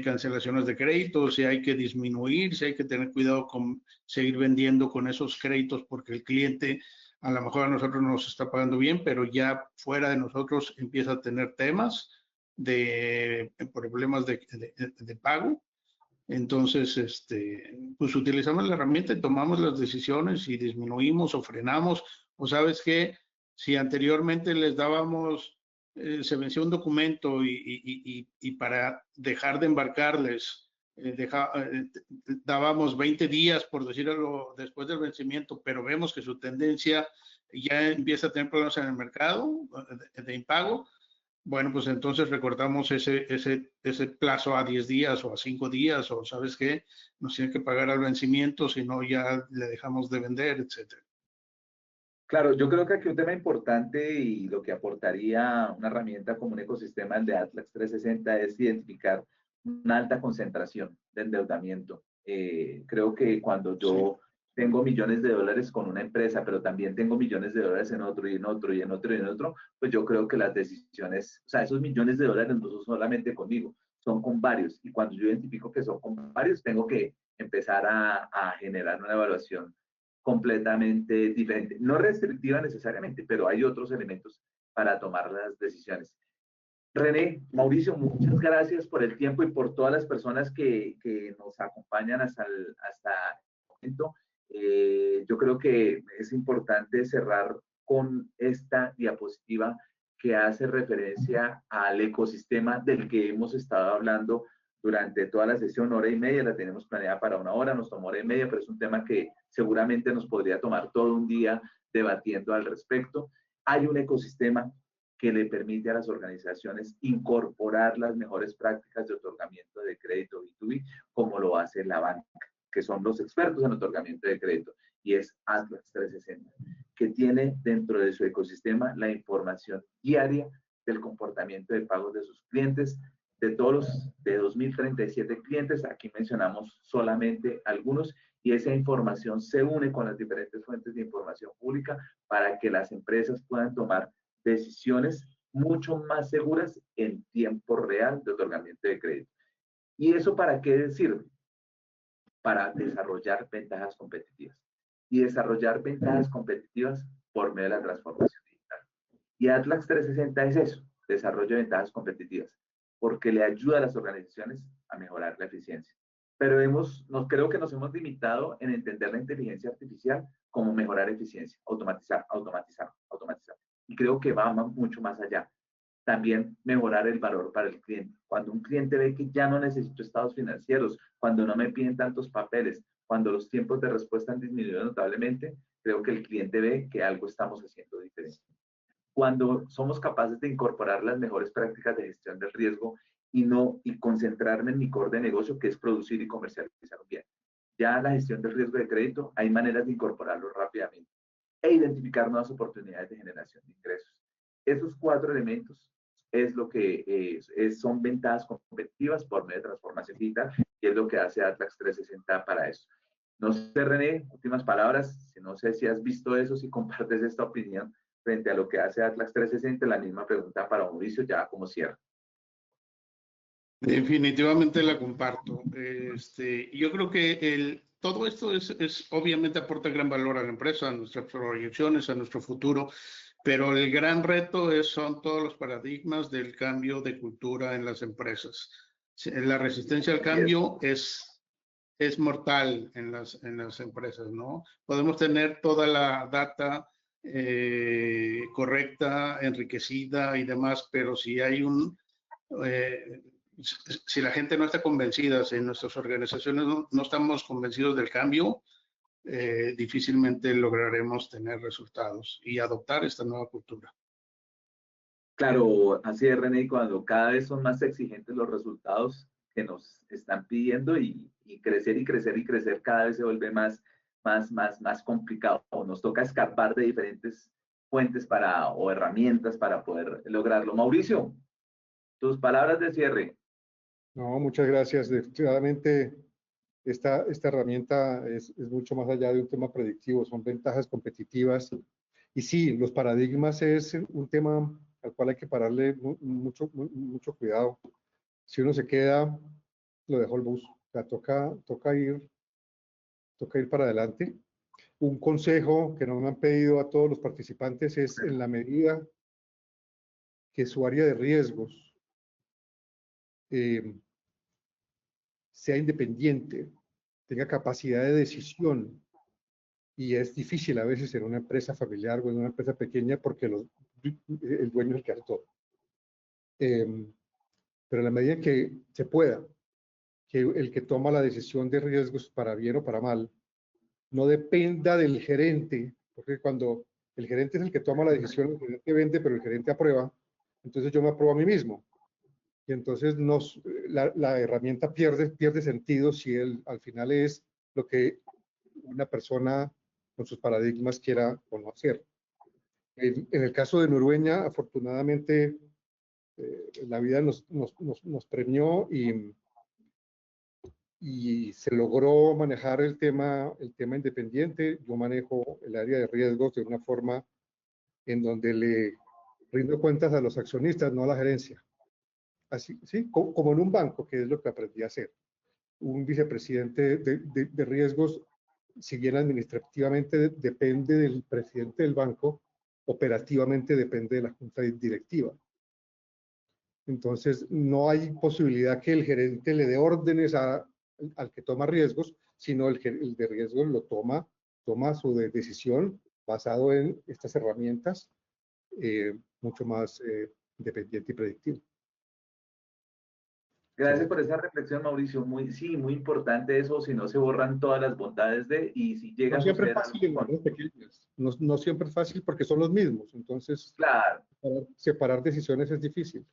cancelaciones de créditos, si hay que disminuir, si hay que tener cuidado con seguir vendiendo con esos créditos porque el cliente a lo mejor a nosotros nos está pagando bien, pero ya fuera de nosotros empieza a tener temas de problemas de pago. Entonces, pues utilizamos la herramienta y tomamos las decisiones y disminuimos o frenamos. O sabes que si anteriormente les dábamos, se venció un documento y para dejar de embarcarles, dábamos 20 días, por decirlo, después del vencimiento, pero vemos que su tendencia ya empieza a tener problemas en el mercado de impago. Bueno, pues entonces recortamos ese plazo a 10 días o a 5 días, o ¿sabes qué? Nos tiene que pagar al vencimiento, si no ya le dejamos de vender, etcétera. Claro, yo creo que aquí un tema importante y lo que aportaría una herramienta como un ecosistema el de Atlas 360 es identificar una alta concentración de endeudamiento. Creo que cuando yo tengo millones de dólares con una empresa, pero también tengo millones de dólares en otro y en otro y en otro y en otro, pues yo creo que las decisiones, o sea, esos millones de dólares no son solamente conmigo, son con varios. Y cuando yo identifico que son con varios, tengo que empezar a generar una evaluación completamente diferente. No restrictiva necesariamente, pero hay otros elementos para tomar las decisiones. René, Mauricio, muchas gracias por el tiempo y por todas las personas que nos acompañan hasta el momento. Yo creo que es importante cerrar con esta diapositiva que hace referencia al ecosistema del que hemos estado hablando durante toda la sesión, hora y media, la tenemos planeada para una hora, nos tomó hora y media, pero es un tema que seguramente nos podría tomar todo un día debatiendo al respecto. Hay un ecosistema que le permite a las organizaciones incorporar las mejores prácticas de otorgamiento de crédito B2B, como lo hace la banca, que son los expertos en otorgamiento de crédito, y es Atlas 360, que tiene dentro de su ecosistema la información diaria del comportamiento de pagos de sus clientes, de todos los de 2037 clientes, aquí mencionamos solamente algunos, y esa información se une con las diferentes fuentes de información pública para que las empresas puedan tomar decisiones mucho más seguras en tiempo real de otorgamiento de crédito. ¿Y eso para qué sirve? Para desarrollar ventajas competitivas. Y desarrollar ventajas competitivas por medio de la transformación digital. Y Atlas 360 es eso, desarrollo de ventajas competitivas, porque le ayuda a las organizaciones a mejorar la eficiencia. Pero creo que nos hemos limitado en entender la inteligencia artificial como mejorar eficiencia, automatizar. Y creo que va mucho más allá. También mejorar el valor para el cliente. Cuando un cliente ve que ya no necesito estados financieros, cuando no me piden tantos papeles, cuando los tiempos de respuesta han disminuido notablemente, creo que el cliente ve que algo estamos haciendo diferente. Cuando somos capaces de incorporar las mejores prácticas de gestión del riesgo y concentrarme en mi core de negocio, que es producir y comercializar un bien. Ya la gestión del riesgo de crédito, hay maneras de incorporarlo rápidamente e identificar nuevas oportunidades de generación de ingresos. Esos 4 elementos es lo que son ventajas competitivas por medio de transformación digital y es lo que hace Atlas 360 para eso. No sé, René, últimas palabras. No sé si has visto eso, si compartes esta opinión frente a lo que hace Atlas 360. La misma pregunta para Mauricio, ya como cierre. Definitivamente la comparto. Yo creo que todo esto obviamente aporta gran valor a la empresa, a nuestras proyecciones, a nuestro futuro, pero el gran reto son todos los paradigmas del cambio de cultura en las empresas. La resistencia al cambio es mortal en las empresas, ¿no? Podemos tener toda la data correcta, enriquecida y demás, pero si hay si la gente no está convencida, si en nuestras organizaciones no estamos convencidos del cambio, difícilmente lograremos tener resultados y adoptar esta nueva cultura. Claro, así es, René, y cuando cada vez son más exigentes los resultados que nos están pidiendo y crecer y crecer y crecer cada vez se vuelve más complicado. Nos toca escapar de diferentes fuentes o herramientas para poder lograrlo. Mauricio, tus palabras de cierre. No, muchas gracias. Definitivamente esta herramienta es mucho más allá de un tema predictivo, son ventajas competitivas. Y sí, los paradigmas es un tema al cual hay que pararle mucho cuidado. Si uno se queda, lo dejó el bus. O sea, toca ir para adelante. Un consejo que nos han pedido a todos los participantes es, en la medida que su área de riesgos sea independiente, tenga capacidad de decisión, y es difícil a veces en una empresa familiar o en una empresa pequeña porque el dueño es el que hace todo. Pero en la medida que se pueda, que el que toma la decisión de riesgos para bien o para mal, no dependa del gerente, porque cuando el gerente es el que toma la decisión, el gerente vende, pero el gerente aprueba, entonces yo me apruebo a mí mismo. Y entonces la herramienta pierde sentido si al final es lo que una persona con sus paradigmas quiera o no hacer. En el caso de Noruega, afortunadamente, la vida nos premió y se logró manejar el tema independiente. Yo manejo el área de riesgos de una forma en donde le rindo cuentas a los accionistas, no a la gerencia. Así, ¿sí? Como en un banco, que es lo que aprendí a hacer. Un vicepresidente de riesgos, si bien administrativamente depende del presidente del banco, operativamente depende de la junta directiva. Entonces, no hay posibilidad que el gerente le dé órdenes al que toma riesgos, sino el de riesgos lo toma su decisión basado en estas herramientas, mucho más independiente y predictivo. Gracias por esa reflexión, Mauricio. Muy importante eso, si no se borran todas las bondades y si llega No a siempre es suceder fácil en algo las pequeñas, no siempre es fácil porque son los mismos, entonces claro, separar decisiones es difícil.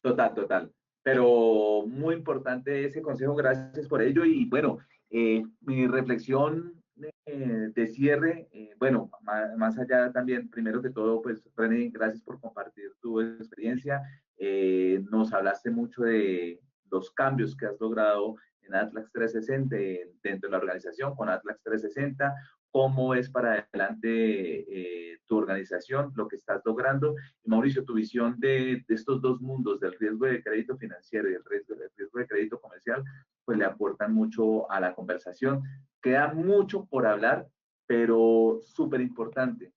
total. Pero muy importante ese consejo, gracias por ello. Y bueno, mi reflexión de cierre, bueno, más allá también, primero que todo, pues René, gracias por compartir tu experiencia. Nos hablaste mucho de los cambios que has logrado en Atlas 360 dentro de la organización con Atlas 360, cómo es para adelante tu organización, lo que estás logrando. Y Mauricio, tu visión de estos dos mundos, del riesgo de crédito financiero y el riesgo de crédito comercial, pues le aportan mucho a la conversación. Queda mucho por hablar, pero súper importante.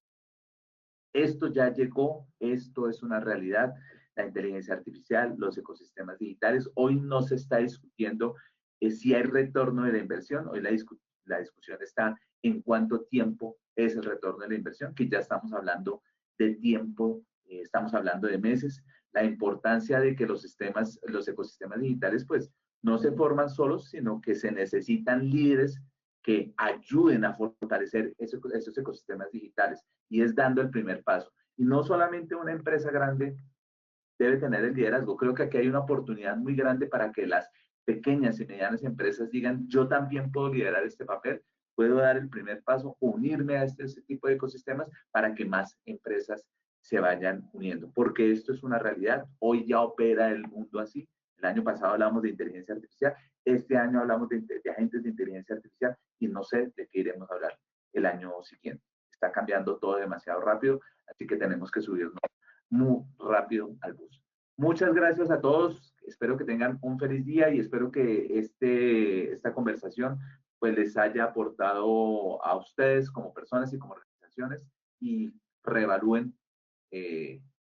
Esto ya llegó, esto es una realidad. La inteligencia artificial, los ecosistemas digitales. Hoy no se está discutiendo si hay retorno de la inversión. Hoy la discusión está en cuánto tiempo es el retorno de la inversión, que ya estamos hablando de tiempo, estamos hablando de meses. La importancia de que los ecosistemas digitales, pues, no se forman solos, sino que se necesitan líderes que ayuden a fortalecer esos ecosistemas digitales, y es dando el primer paso. Y no solamente una empresa grande debe tener el liderazgo. Creo que aquí hay una oportunidad muy grande para que las pequeñas y medianas empresas digan, yo también puedo liderar este papel, puedo dar el primer paso, unirme a este tipo de ecosistemas para que más empresas se vayan uniendo, porque esto es una realidad. Hoy ya opera el mundo así. El año pasado hablamos de inteligencia artificial, este año hablamos de agentes de inteligencia artificial y no sé de qué iremos a hablar el año siguiente. Está cambiando todo demasiado rápido, así que tenemos que subirnos muy rápido al bus. Muchas gracias a todos. Espero que tengan un feliz día y espero que esta conversación pues les haya aportado a ustedes como personas y como organizaciones y reevalúen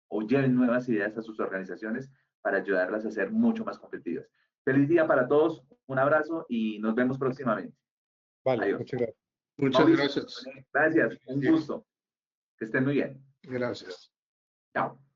o lleven nuevas ideas a sus organizaciones para ayudarlas a ser mucho más competitivas. Feliz día para todos, un abrazo y nos vemos próximamente. Vale, Adiós. muchas gracias. Muchas Mauricio, gracias. gracias, un gusto. Que estén muy bien. Gracias. Chao.